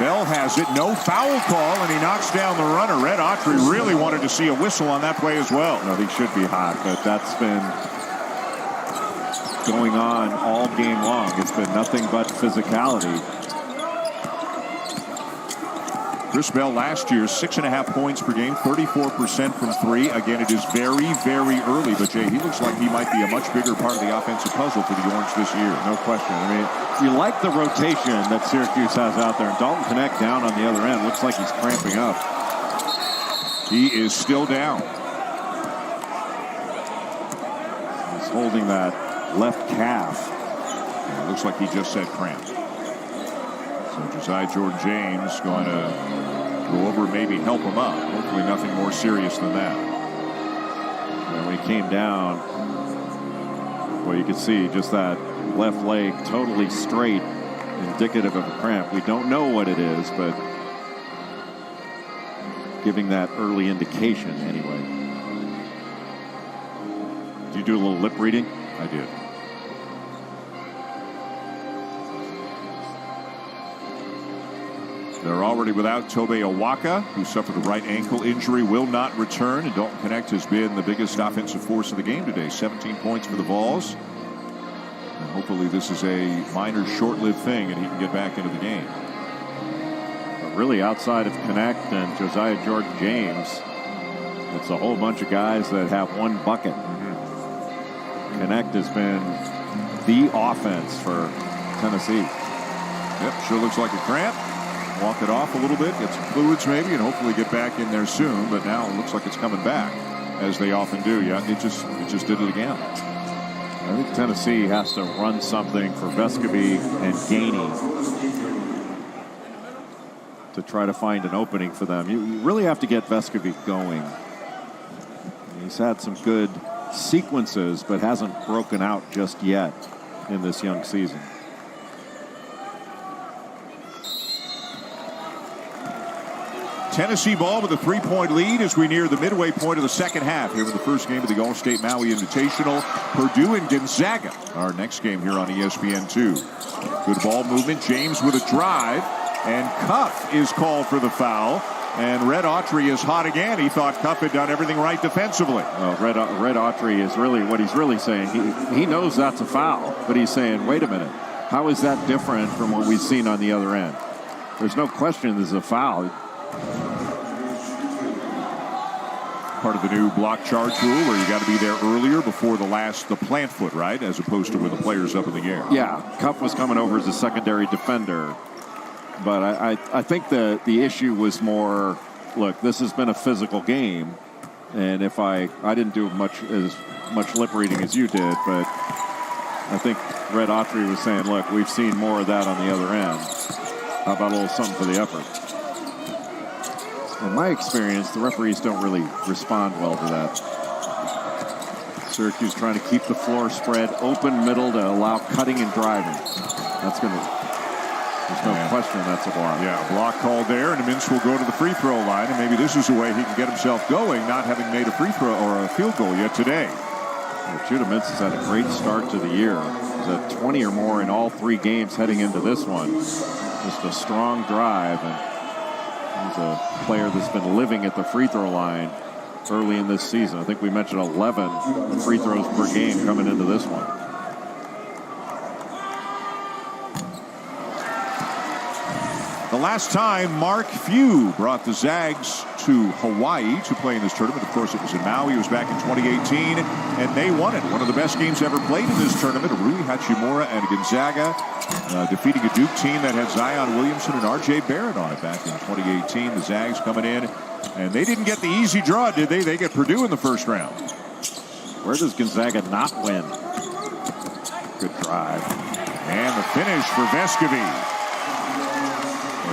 Bell has it, no foul call, and he knocks down the runner. Red Autry really wanted to see a whistle on that play as well. No, he should be hot, but that's been going on all game long. It's been nothing but physicality. Chris Bell last year, 6.5 points per game, 34% from 3. Again, it is very, very early, but Jay, he looks like he might be a much bigger part of the offensive puzzle for the Orange this year. No question. I mean, you like the rotation that Syracuse has out there. And Dalton Connect down on the other end. Looks like he's cramping up. He is still down. He's holding that left calf. And it looks like he just said cramp. So Josiah Jordan-James going to go over and maybe help him up. Hopefully nothing more serious than that. And when he came down, well, you could see just that left leg totally straight, indicative of a cramp. We don't know what it is, but giving that early indication anyway. Did you do a little lip reading? I did. They're already without Tobe Awaka, who suffered a right ankle injury, will not return. And Dalton Connect has been the biggest offensive force of the game today. 17 points for the Vols. And hopefully this is a minor short-lived thing and he can get back into the game. But really, outside of Connect and Josiah Jordan-James, it's a whole bunch of guys that have one bucket. Connect has been the offense for Tennessee. Yep, sure looks like a cramp. Walk it off a little bit, get some fluids maybe, and hopefully get back in there soon. But now it looks like it's coming back, as they often do. Yeah, it just did it again. I think Tennessee has to run something for Vescovi and Gainey to try to find an opening for them. You really have to get Vescovi going. He's had some good sequences, but hasn't broken out just yet in this young season. Tennessee ball with a 3-point lead as we near the midway point of the second half here in the first game of the All-State Maui Invitational. Purdue and Gonzaga, our next game here on ESPN2. Good ball movement. James with a drive, and Cuff is called for the foul. And Red Autry is hot again. He thought Cuff had done everything right defensively. Well, Red Autry is really what he's really saying. He knows that's a foul, but he's saying, wait a minute, how is that different from what we've seen on the other end? There's no question this is a foul. Part of the new block charge rule where you got to be there earlier before the plant foot, right? As opposed to when the player's up in the air. Yeah, Cuff was coming over as a secondary defender. But I think the issue was more, look, this has been a physical game. And if I didn't do as much lip reading as you did, but I think Red Autry was saying, look, we've seen more of that on the other end. How about a little something for the effort? In my experience, the referees don't really respond well to that. Syracuse trying to keep the floor spread open middle to allow cutting and driving. That's going to, there's no question that's a block. Yeah, a block called there, and Mintz will go to the free throw line, and maybe this is a way he can get himself going, not having made a free throw or a field goal yet today. Judamins has had a great start to the year. He's had 20 or more in all 3 games heading into this one. Just a strong drive, and he's a player that's been living at the free throw line early in this season. I think we mentioned 11 free throws per game coming into this one. The last time Mark Few brought the Zags to Hawaii to play in this tournament, of course, it was in Maui. It was back in 2018, and they won it. One of the best games ever played in this tournament. Rui Hachimura and Gonzaga defeating a Duke team that had Zion Williamson and R.J. Barrett on it back in 2018. The Zags coming in, and they didn't get the easy draw, did they? They get Purdue in the first round. Where does Gonzaga not win? Good drive. And the finish for Vescovi.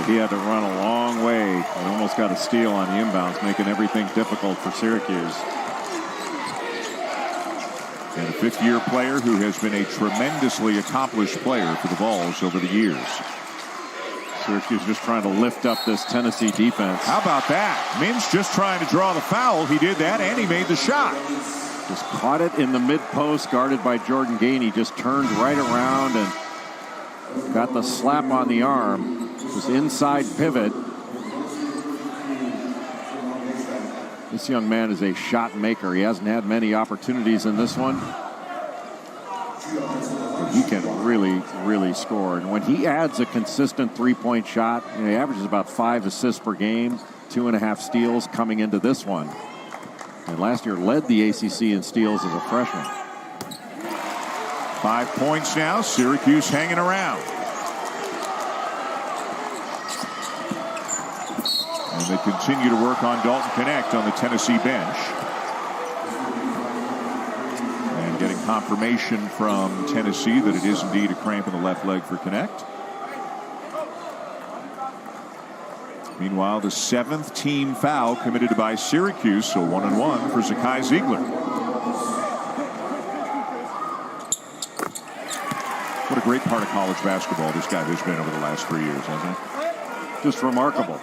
He had to run a long way and almost got a steal on the inbounds, making everything difficult for Syracuse. And a fifth-year player who has been a tremendously accomplished player for the Vols over the years. Syracuse just trying to lift up this Tennessee defense. How about that? Mintz just trying to draw the foul. He did that, and he made the shot. Just caught it in the mid-post, guarded by Jordan Gainey. Just turned right around and got the slap on the arm. Just inside pivot. This young man is a shot maker. He hasn't had many opportunities in this one. But he can really score. And when he adds a consistent three-point shot, he averages about 5 assists per game, 2.5 steals coming into this one. And last year led the ACC in steals as a freshman. 5 points now. Syracuse hanging around. And they continue to work on Dalton Connect on the Tennessee bench. And getting confirmation from Tennessee that it is indeed a cramp in the left leg for Connect. Meanwhile, the 7th team foul committed by Syracuse, so 1-on-1 for Zakai Ziegler. What a great part of college basketball this guy has been over the last 3 years, hasn't he? Just remarkable.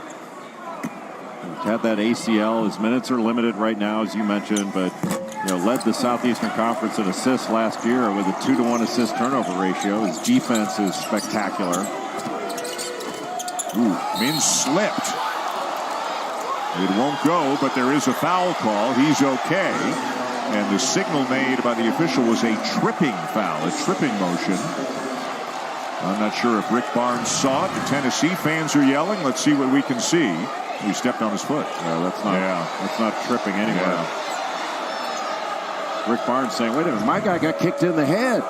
He's had that ACL. His minutes are limited right now, as you mentioned, but led the Southeastern Conference in assists last year with a 2-to-1 assist turnover ratio. His defense is spectacular. Min slipped. It won't go, but there is a foul call. He's okay. And the signal made by the official was a tripping foul, a tripping motion. I'm not sure if Rick Barnes saw it. The Tennessee fans are yelling. Let's see what we can see. He stepped on his foot. That's not tripping anywhere. Yeah. Rick Barnes saying, wait a minute, my guy got kicked in the head.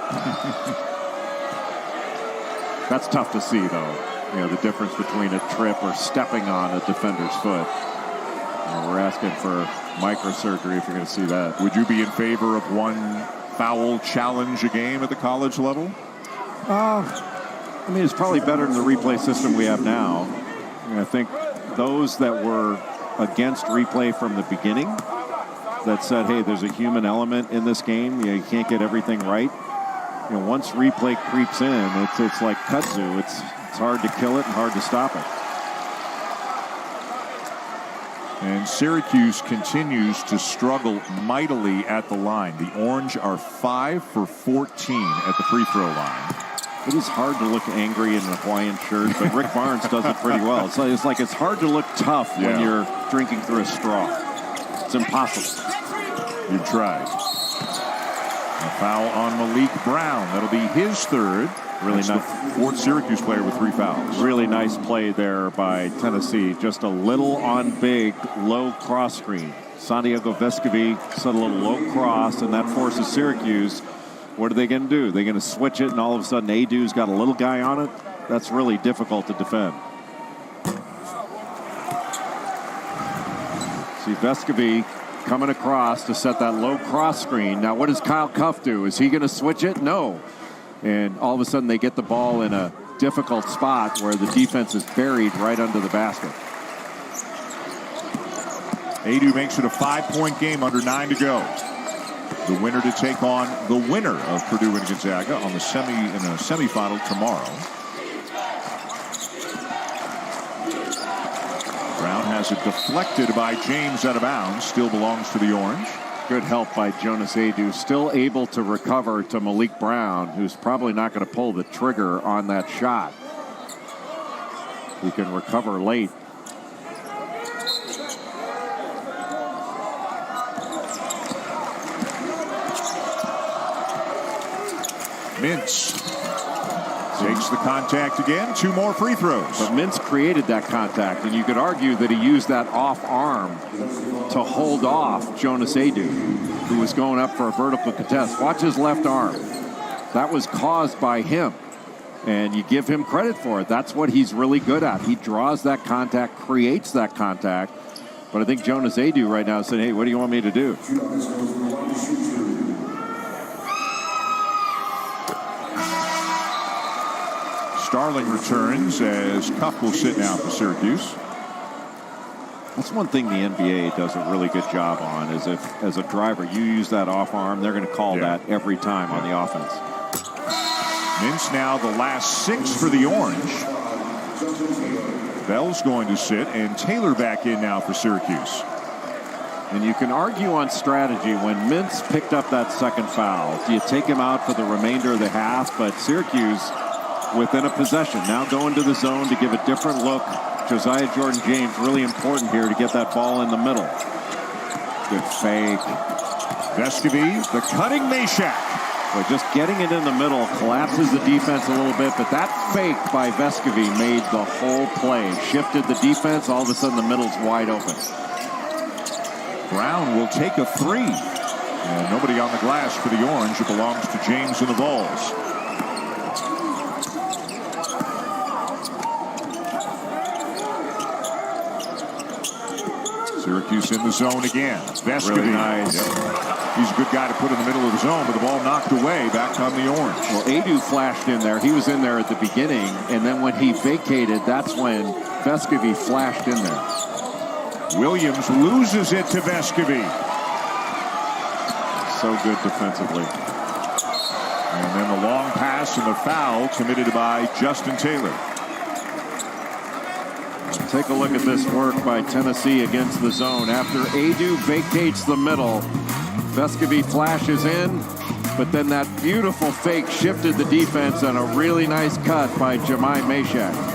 That's tough to see, though. The difference between a trip or stepping on a defender's foot. We're asking for microsurgery if you're going to see that. Would you be in favor of one foul challenge a game at the college level? It's probably better than the replay system we have now. I think those that were against replay from the beginning, that said, hey, there's a human element in this game. You can't get everything right. Once replay creeps in, it's like kudzu. It's hard to kill it and hard to stop it. And Syracuse continues to struggle mightily at the line. The Orange are 5 for 14 at the free throw line. It is hard to look angry in a Hawaiian shirt, but Rick Barnes does it pretty well. It's like it's hard to look tough when you're drinking through a straw. It's impossible. You've tried. A foul on Malik Brown. That'll be his third. Really nice. The 4th Syracuse player with 3 fouls. Really nice play there by Tennessee. Just a little on big, low cross screen. Santiago Vescovi set a little low cross, and that forces Syracuse. What are they going to do? They're going to switch it, and all of a sudden Adu's got a little guy on it? That's really difficult to defend. See Vescovi coming across to set that low cross screen. Now, what does Kyle Cuff do? Is he going to switch it? No. And all of a sudden they get the ball in a difficult spot where the defense is buried right under the basket. Adu makes it a 5-point game, under 9 to go. The winner to take on the winner of Purdue and Gonzaga on the semifinal tomorrow. Brown has it deflected by James out of bounds. Still belongs to the Orange. Good help by Jonas Adu, still able to recover to Malik Brown, who's probably not going to pull the trigger on that shot. He can recover late. Mintz takes the contact again. 2 more free throws. But Mintz created that contact, and you could argue that he used that off arm to hold off Jonas Adu, who was going up for a vertical contest. Watch his left arm. That was caused by him, and you give him credit for it. That's what he's really good at. He draws that contact, creates that contact. But I think Jonas Adu right now is saying, hey, what do you want me to do? Starling returns as Cuff will sit now for Syracuse. That's one thing the NBA does a really good job on, is if, as a driver, you use that off arm, they're going to call that every time on the offense. Mintz now the last 6 for the Orange. Bell's going to sit, and Taylor back in now for Syracuse. And you can argue on strategy when Mintz picked up that second foul. Do you take him out for the remainder of the half? But Syracuse within a possession, now going to the zone to give a different look. Josiah Jordan-James really important here to get that ball in the middle. Good fake. Vescovy, the cutting Meshack. But just getting it in the middle collapses the defense a little bit, but that fake by Vescovy made the whole play. Shifted the defense, all of a sudden the middle's wide open. Brown will take a 3. And nobody on the glass for the Orange. It belongs to James and the Vols. Syracuse in the zone again. Vescovy. Really nice. He's a good guy to put in the middle of the zone, but the ball knocked away back on the Orange. Well, Adu flashed in there. He was in there at the beginning, and then when he vacated, that's when Vescovy flashed in there. Williams loses it to Vescovy. So good defensively. And then the long pass and the foul committed by Justin Taylor. Take a look at this work by Tennessee against the zone. After Adu vacates the middle, Vescovy flashes in, but then that beautiful fake shifted the defense and a really nice cut by Jemai Meshack.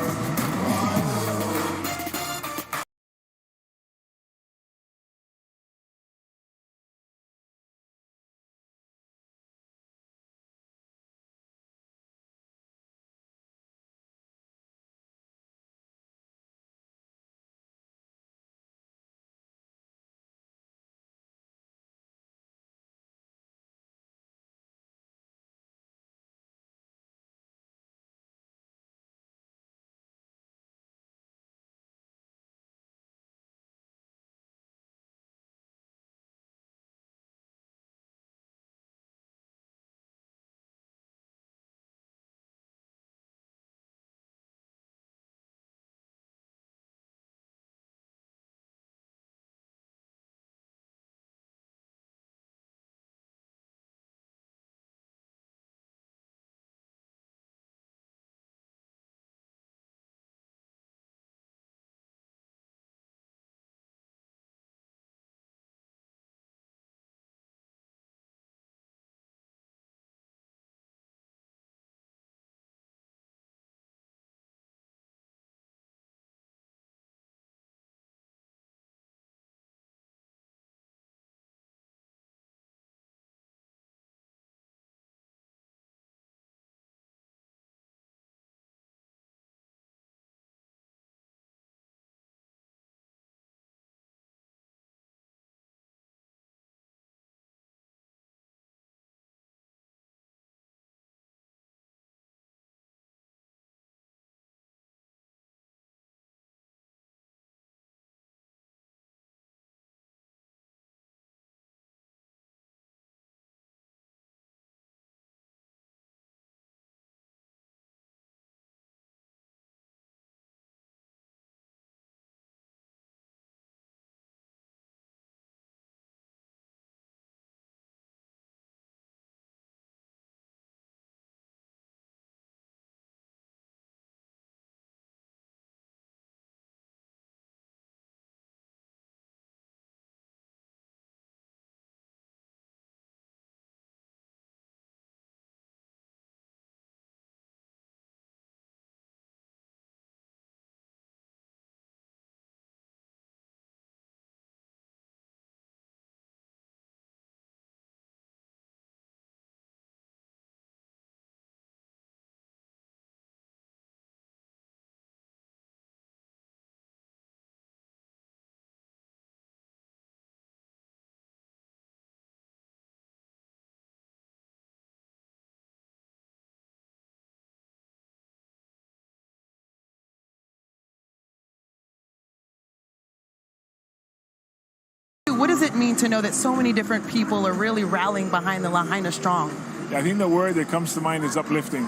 what does it mean to know that so many different people are really rallying behind the Lahaina Strong? Yeah, I think the word that comes to mind is uplifting.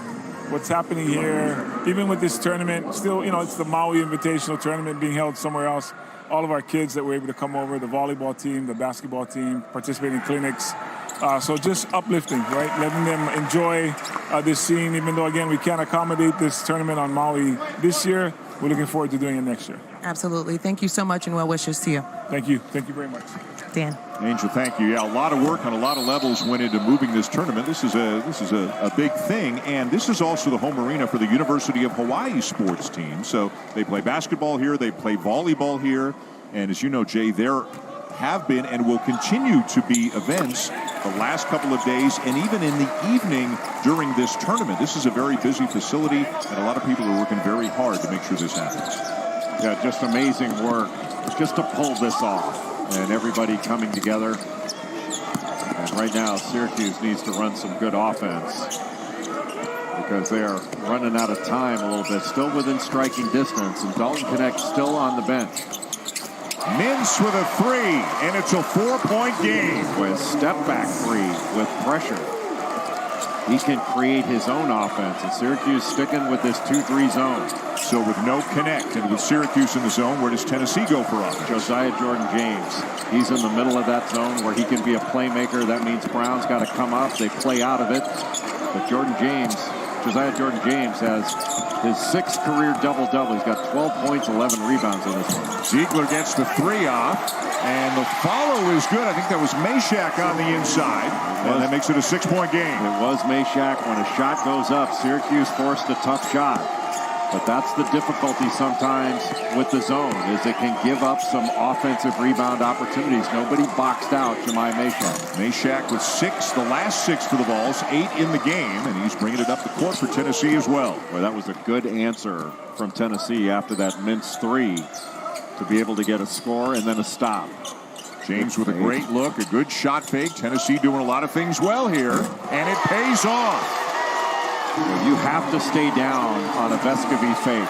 What's happening here, even with this tournament, still, it's the Maui Invitational tournament being held somewhere else. All of our kids that were able to come over, the volleyball team, the basketball team, participating in clinics. So just uplifting, right? Letting them enjoy this scene, even though, again, we can't accommodate this tournament on Maui this year. We're looking forward to doing it next year. Absolutely. Thank you so much, and well wishes to you. Thank you. Thank you very much. Dan. Angel, thank you. Yeah, a lot of work on a lot of levels went into moving this tournament. This is a big thing, and this is also the home arena for the University of Hawaii sports team. So they play basketball here, they play volleyball here, and as you know, Jay, there have been and will continue to be events the last couple of days and even in the evening during this tournament. This is a very busy facility, and a lot of people are working very hard to make sure this happens. Yeah, just amazing work just to pull this off. And everybody coming together. And right now, Syracuse needs to run some good offense because they are running out of time a little bit. Still within striking distance, and Dalton Connect still on the bench. Mintz with a three, and it's a 4-point game. With step back three with pressure. He can create his own offense, and Syracuse sticking with this 2-3 zone. So with no Connect and with Syracuse in the zone, where does Tennessee go for offense? Josiah Jordan James. He's in the middle of that zone where he can be a playmaker. That means Brown's got to come up. They play out of it. But Josiah Jordan James has his 6th career double-double. He's got 12 points, 11 rebounds on this one. Ziegler gets the three off, and the follow is good. I think that was Meshack on the inside, and that makes it a 6-point game. It was Meshack. When a shot goes up, Syracuse forced a tough shot. But that's the difficulty sometimes with the zone, is it can give up some offensive rebound opportunities. Nobody boxed out Jemai Meshack. Meshack with 6, the last 6 for the Vols, 8 in the game, and he's bringing it up the court for Tennessee as well. Well, that was a good answer from Tennessee after that Mintz 3 to be able to get a score and then a stop. James with a great look, a good shot fake. Tennessee doing a lot of things well here, and it pays off. You have to stay down on a Vescovy fake.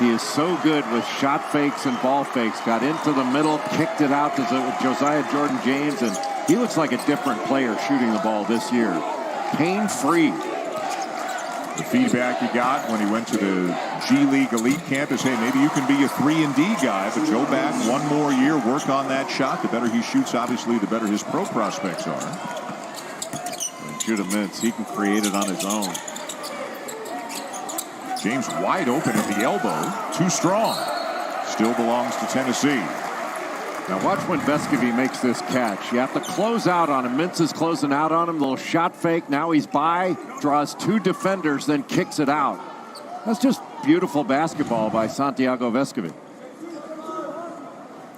He is so good with shot fakes and ball fakes. Got into the middle, kicked it out to Josiah Jordan James, and he looks like a different player shooting the ball this year. Pain-free. The feedback he got when he went to the G League Elite Camp is, hey, maybe you can be a 3-and-D guy, but go back one more year, work on that shot. The better he shoots, obviously, the better his pro prospects are. And Judah Mintz, he can create it on his own. James wide open at the elbow. Too strong. Still belongs to Tennessee. Now watch when Vescovy makes this catch. You have to close out on him. Mintz is closing out on him. Little shot fake. Now he's by. Draws 2 defenders, then kicks it out. That's just beautiful basketball by Santiago Vescovy.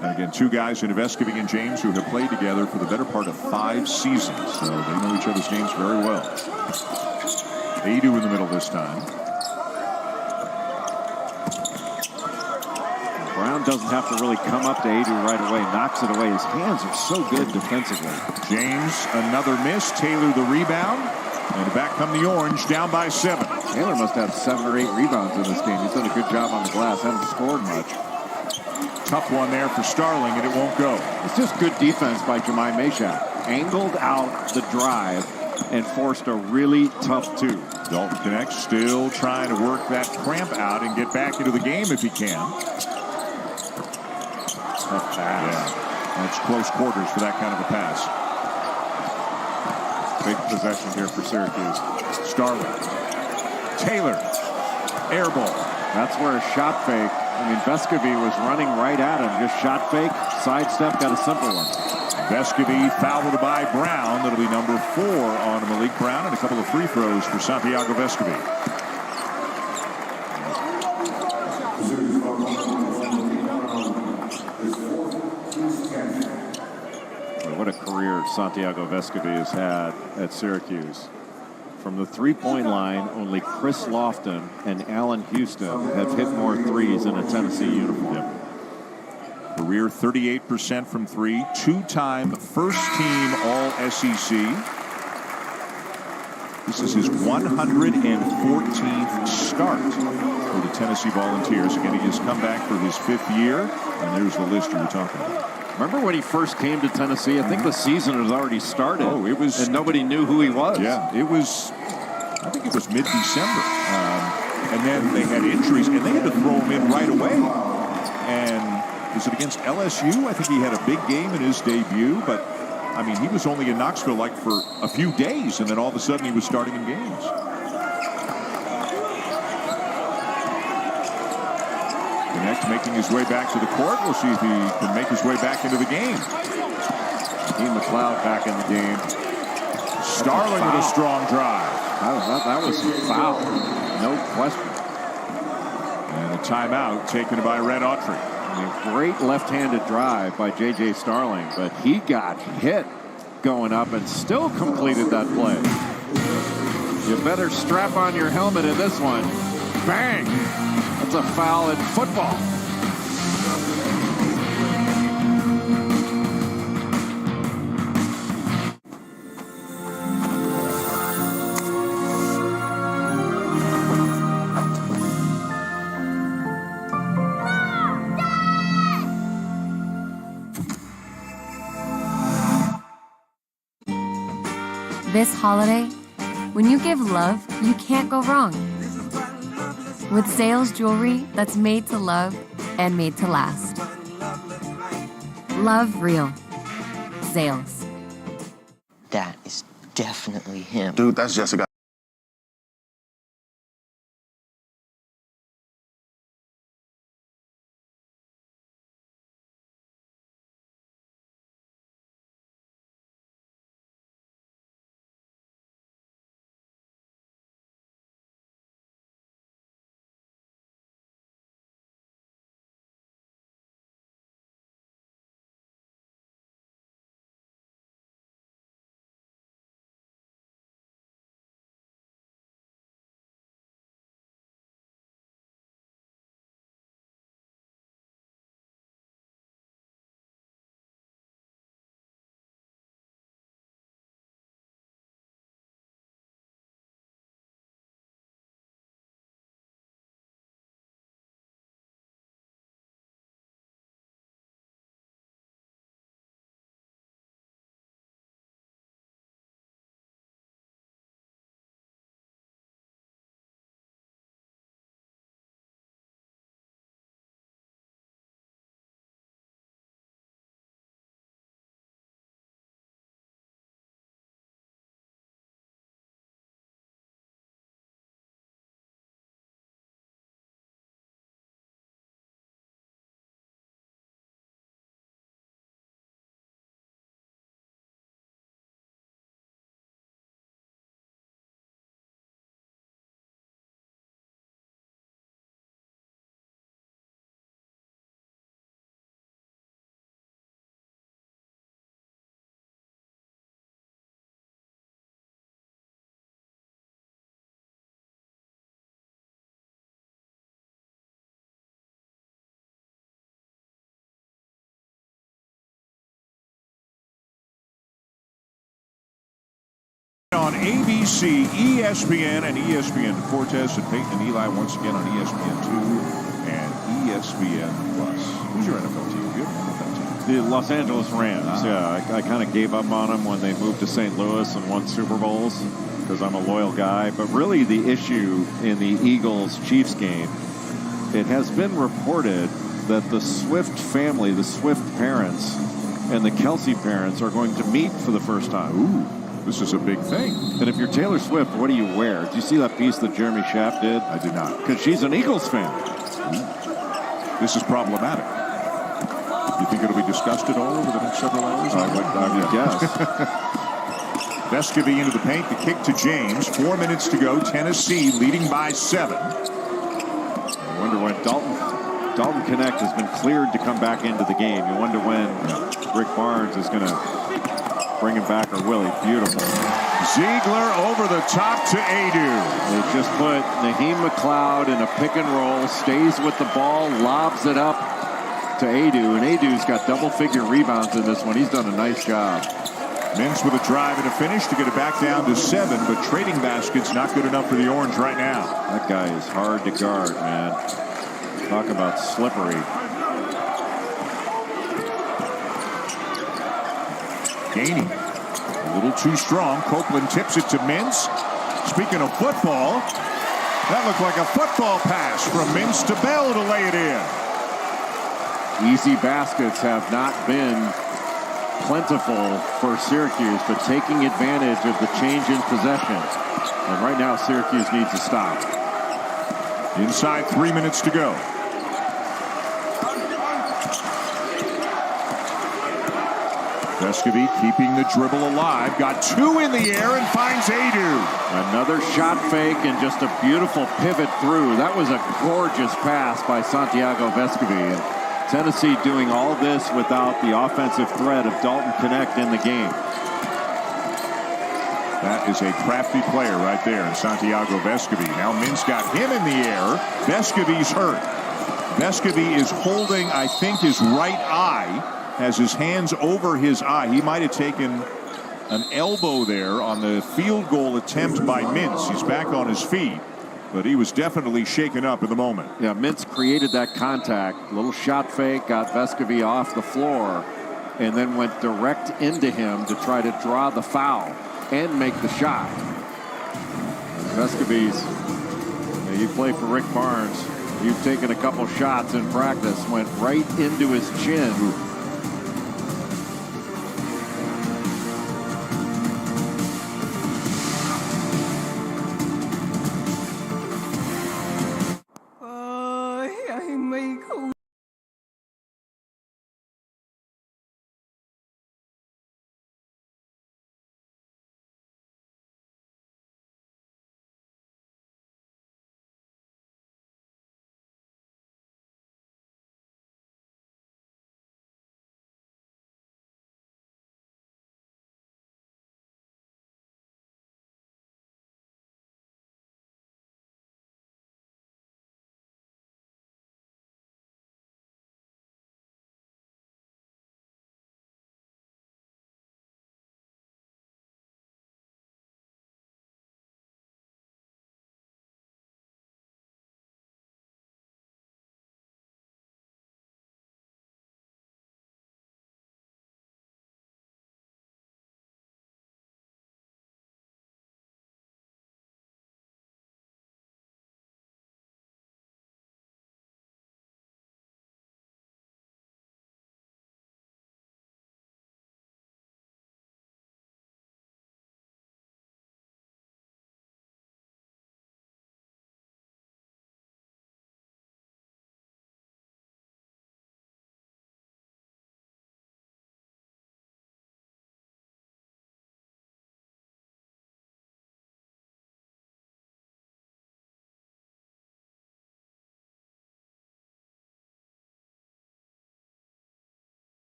And again, 2 guys in Vescovy and James who have played together for the better part of 5 seasons. So they know each other's names very well. Adu in the middle this time. Brown doesn't have to really come up to Adu right away. Knocks it away. His hands are so good defensively. James, another miss. Taylor the rebound. And back come the Orange, down by 7. Taylor must have 7 or 8 rebounds in this game. He's done a good job on the glass. Hasn't scored much. Tough one there for Starling, and it won't go. It's just good defense by Jemai Meshack. Angled out the drive and forced a really tough 2. Dalton Connect still trying to work that cramp out and get back into the game if he can. Tough pass. Yeah, that's close quarters for that kind of a pass. Big possession here for Syracuse. Starling. Taylor. Air ball. That's where a shot fake. I mean, Vescovy was running right at him. Just shot fake, sidestep, got a simple one. Vescovy fouled by Brown. That'll be number 4 on Malik Brown, and a couple of free throws for Santiago Vescovy. What a career Santiago Vescovy has had at Syracuse. From the 3-point line, only Chris Lofton and Allen Houston have hit more threes in a Tennessee uniform. Career 38% from 3, 2-time first-team All-SEC. This is his 114th start for the Tennessee Volunteers. Again, he has come back for his 5th year, and there's the list you were talking about. Remember when he first came to Tennessee? I think the season had already started. Oh, it was. And nobody knew who he was. Yeah, it was, I think it was mid-December. And then they had injuries, and they had to throw him in right away. And was it against LSU? I think he had a big game in his debut, but, I mean, he was only in Knoxville like for a few days, and then all of a sudden he was starting in games. Connect making his way back to the court. We'll see if he can make his way back into the game. Dean McLeod back in the game. Starling with a strong drive. That was a foul. No question. And a timeout taken by Red Autry. A great left-handed drive by J.J. Starling, but he got hit going up and still completed that play. You better strap on your helmet in this one. Bang! That's a foul in football. This holiday, when you give love, you can't go wrong. With Zales jewelry that's made to love and made to last. Love real. Zales. That is definitely him. Dude, that's Jessica. On ABC, ESPN, and ESPN Cortez and Peyton and Eli once again on ESPN2 and ESPN Plus. Who's your NFL team? Good NFL team. The Los Angeles Rams. Yeah, I kind of gave up on them when they moved to St. Louis and won Super Bowls because I'm a loyal guy. But really the issue in the Eagles-Chiefs game, it has been reported that the Swift family, the Swift parents, and the Kelsey parents are going to meet for the first time. Ooh. This is a big thing. And if you're Taylor Swift, what do you wear? Did you see that piece that Jeremy Schaff did? I did not. Because she's an Eagles fan. This is problematic. You think it'll be discussed at all over the next several hours? I would guess. Vescovy into the paint. The kick to James. 4 minutes to go. Tennessee leading by 7. I wonder when Dalton Connect has been cleared to come back into the game. You wonder when Rick Barnes is going to bring him back, or will he? Beautiful. Ziegler over the top to Adu. They just put Naheem McLeod in a pick and roll, stays with the ball, lobs it up to Adu, and Adu's got double-figure rebounds in this one. He's done a nice job. Mintz with a drive and a finish to get it back down to 7, but trading basket's not good enough for the Orange right now. That guy is hard to guard, man. Talk about slippery. Gainey, a little too strong. Copeland tips it to Mintz. Speaking of football, that looked like a football pass from Mintz to Bell to lay it in. Easy baskets have not been plentiful for Syracuse, but taking advantage of the change in possession. And right now, Syracuse needs to stop. Inside 3 minutes to go. Vescovy keeping the dribble alive. Got two in the air and finds Adu. Another shot fake and just a beautiful pivot through. That was a gorgeous pass by Santiago Vescovy. And Tennessee doing all this without the offensive threat of Dalton Connect in the game. That is a crafty player right there in Santiago Vescovy. Now Mintz got him in the air. Vescovy's hurt. Vescovy is holding, I think, his right eye. Has his hands over his eye. He might have taken an elbow there on the field goal attempt by Mintz. He's back on his feet, but he was definitely shaken up in the moment. Yeah, Mintz created that contact. Little shot fake, got Vescovy off the floor, and then went direct into him to try to draw the foul and make the shot. Vescovy's, you play for Rick Barnes. You've taken a couple shots in practice, went right into his chin.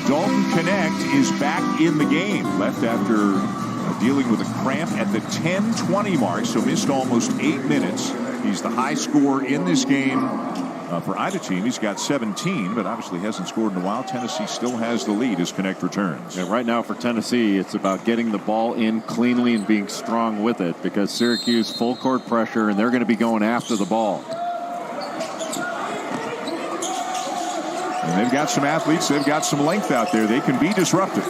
Dalton Connect is back in the game. Left after dealing with a cramp at the 10:20 mark, so missed almost 8 minutes. He's the high scorer in this game for either team. He's got 17, but obviously hasn't scored in a while. Tennessee still has the lead as Connect returns. And right now for Tennessee, it's about getting the ball in cleanly and being strong with it, because Syracuse full court pressure, and they're going to be going after the ball. And they've got some athletes. They've got some length out there. They can be disruptive.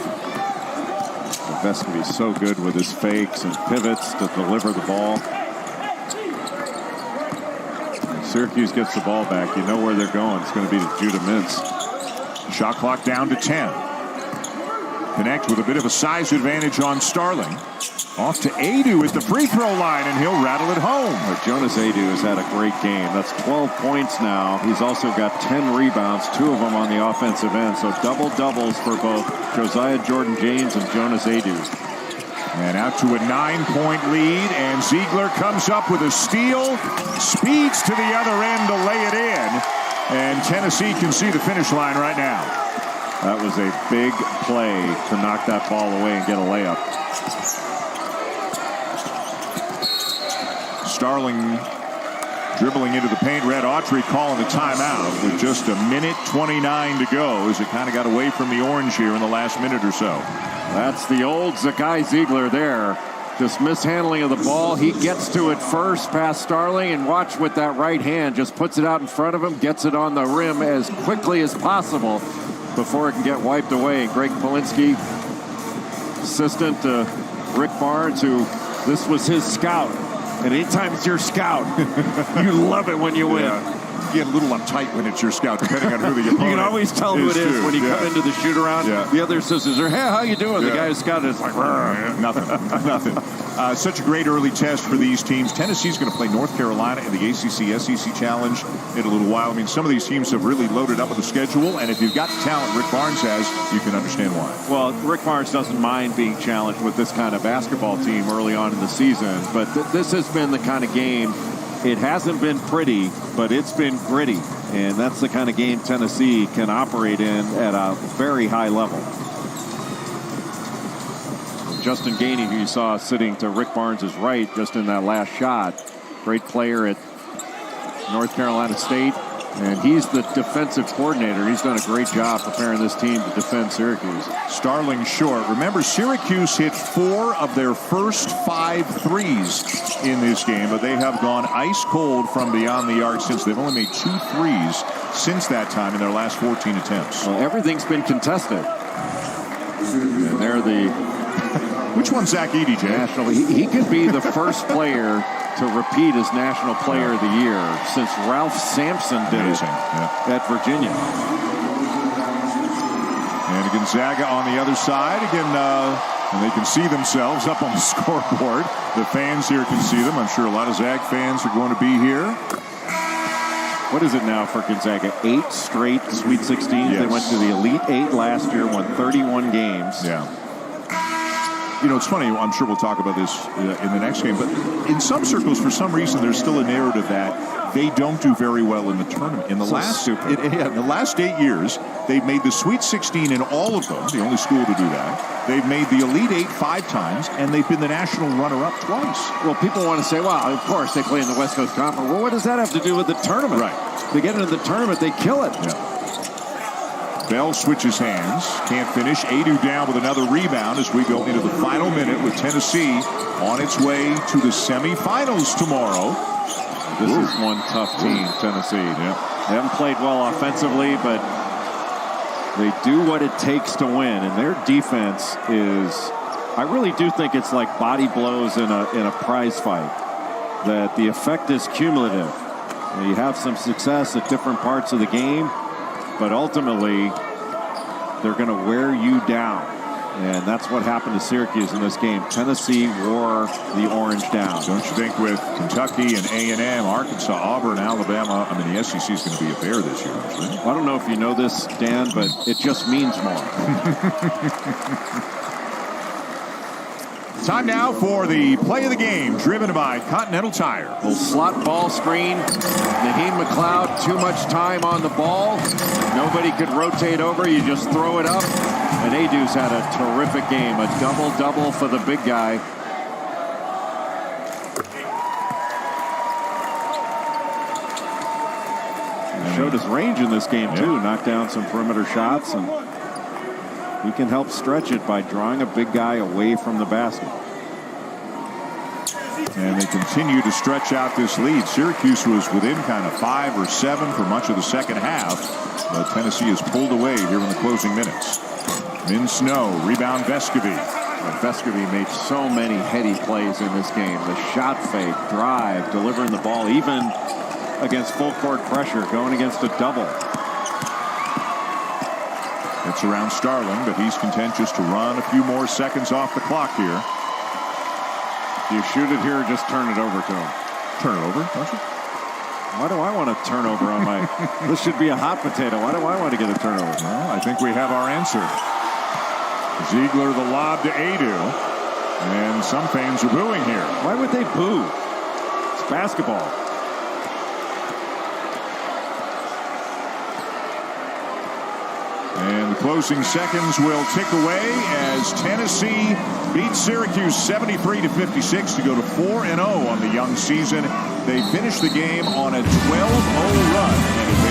Vescovy's so good with his fakes and pivots to deliver the ball. When Syracuse gets the ball back, you know where they're going. It's going to be to Judah Mintz. Shot clock down to 10. Connect with a bit of a size advantage on Starling. Off to Adu at the free throw line, and he'll rattle it home. Jonas Adu has had a great game. That's 12 points now. He's also got 10 rebounds, 2 of them on the offensive end. So double-doubles for both Josiah Jordan-James and Jonas Adu. And out to a 9-point lead, and Ziegler comes up with a steal, speeds to the other end to lay it in, and Tennessee can see the finish line right now. That was a big play to knock that ball away and get a layup. Starling Dribbling into the paint, Red Autry calling a timeout with just a minute 29 to go as it kind of got away from the Orange here in the last minute or so. That's the old Zakai Ziegler there. Just mishandling of the ball. He gets to it first past Starling, and watch with that right hand. Just puts it out in front of him, gets it on the rim as quickly as possible before it can get wiped away. Greg Polinsky, assistant to Rick Barnes, who this was his scout. And anytime it's your scout, you love it when you win. Yeah. You get a little uptight when it's your scout, depending on who the opponent is. You can always tell who it is when you come into the shoot-around. Yeah. The other assistants are, hey, how you doing? The guy who scouted is like, nothing. Such a great early test for these teams. Tennessee's going to play North Carolina in the ACC-SEC Challenge in a little while. I mean, some of these teams have really loaded up with the schedule, and if you've got the talent Rick Barnes has, you can understand why. Well, Rick Barnes doesn't mind being challenged with this kind of basketball team early on in the season, but this has been the kind of game. It hasn't been pretty, but it's been gritty, and that's the kind of game Tennessee can operate in at a very high level. Justin Gainey, who you saw sitting to Rick Barnes' right just in that last shot, great player at North Carolina State, and he's the defensive coordinator. He's done a great job preparing this team to defend Syracuse. Starling short. Remember, Syracuse hit 4 of their first 5 threes in this game, but they have gone ice cold from beyond the arc since. They've only made 2 threes since that time in their last 14 attempts. Well, everything's been contested. And they're the... Which one's Zach Edey, Jay? National. He could be the first player to repeat as National Player of the Year since Ralph Sampson did it at Virginia. And Gonzaga on the other side. Again, and they can see themselves up on the scoreboard. The fans here can see them. I'm sure a lot of Zag fans are going to be here. What is it now for Gonzaga? 8 straight Sweet 16s. Yes. They went to the Elite 8 last year, won 31 games. Yeah. You know, it's funny, I'm sure we'll talk about this in the next game, but in some circles, for some reason, there's still a narrative that they don't do very well in the tournament. In the last 8 years, they've made the Sweet 16 in all of them, the only school to do that. They've made the Elite 8 5 times, and they've been the national runner-up twice. Well, people want to say, well, of course, they play in the West Coast Conference. Well, what does that have to do with the tournament? Right. They get into the tournament, they kill it. Yeah. Bell switches hands, can't finish. Adu down with another rebound as we go into the final minute with Tennessee on its way to the semifinals tomorrow. This is one tough team, Tennessee. Yeah. They haven't played well offensively, but they do what it takes to win. And their defense is, I really do think it's like body blows in a prize fight, that the effect is cumulative. You have some success at different parts of the game, but ultimately, they're going to wear you down. And that's what happened to Syracuse in this game. Tennessee wore the Orange down. Don't you think with Kentucky and A&M, Arkansas, Auburn, Alabama, I mean, the SEC is going to be a bear this year. Well, I don't know if you know this, Dan, but it just means more. Time now for the play of the game, driven by Continental Tire. Little slot ball screen. Naheem McLeod, too much time on the ball. Nobody could rotate over. You just throw it up. And Adu's had a terrific game. A double-double for the big guy. He showed his range in this game, too. Knocked down some perimeter shots, and he can help stretch it by drawing a big guy away from the basket. And they continue to stretch out this lead. Syracuse was within kind of 5 or 7 for much of the second half. But Tennessee has pulled away here in the closing minutes. Min Snow, rebound Vescovy. Vescovy made so many heady plays in this game. The shot fake, drive, delivering the ball, even against full court pressure, going against a double. It's around Starling, but he's content just to run a few more seconds off the clock here. Do you shoot it here or just turn it over to him? Turn it over, don't you? Why do I want to turn over on my... This should be a hot potato. Why do I want to get a turnover? Well, I think we have our answer. Ziegler the lob to Adu. And some fans are booing here. Why would they boo? It's basketball. And the closing seconds will tick away as Tennessee beats Syracuse 73-56 to go to 4-0 on the young season. They finished the game on a 12-0 run and advanced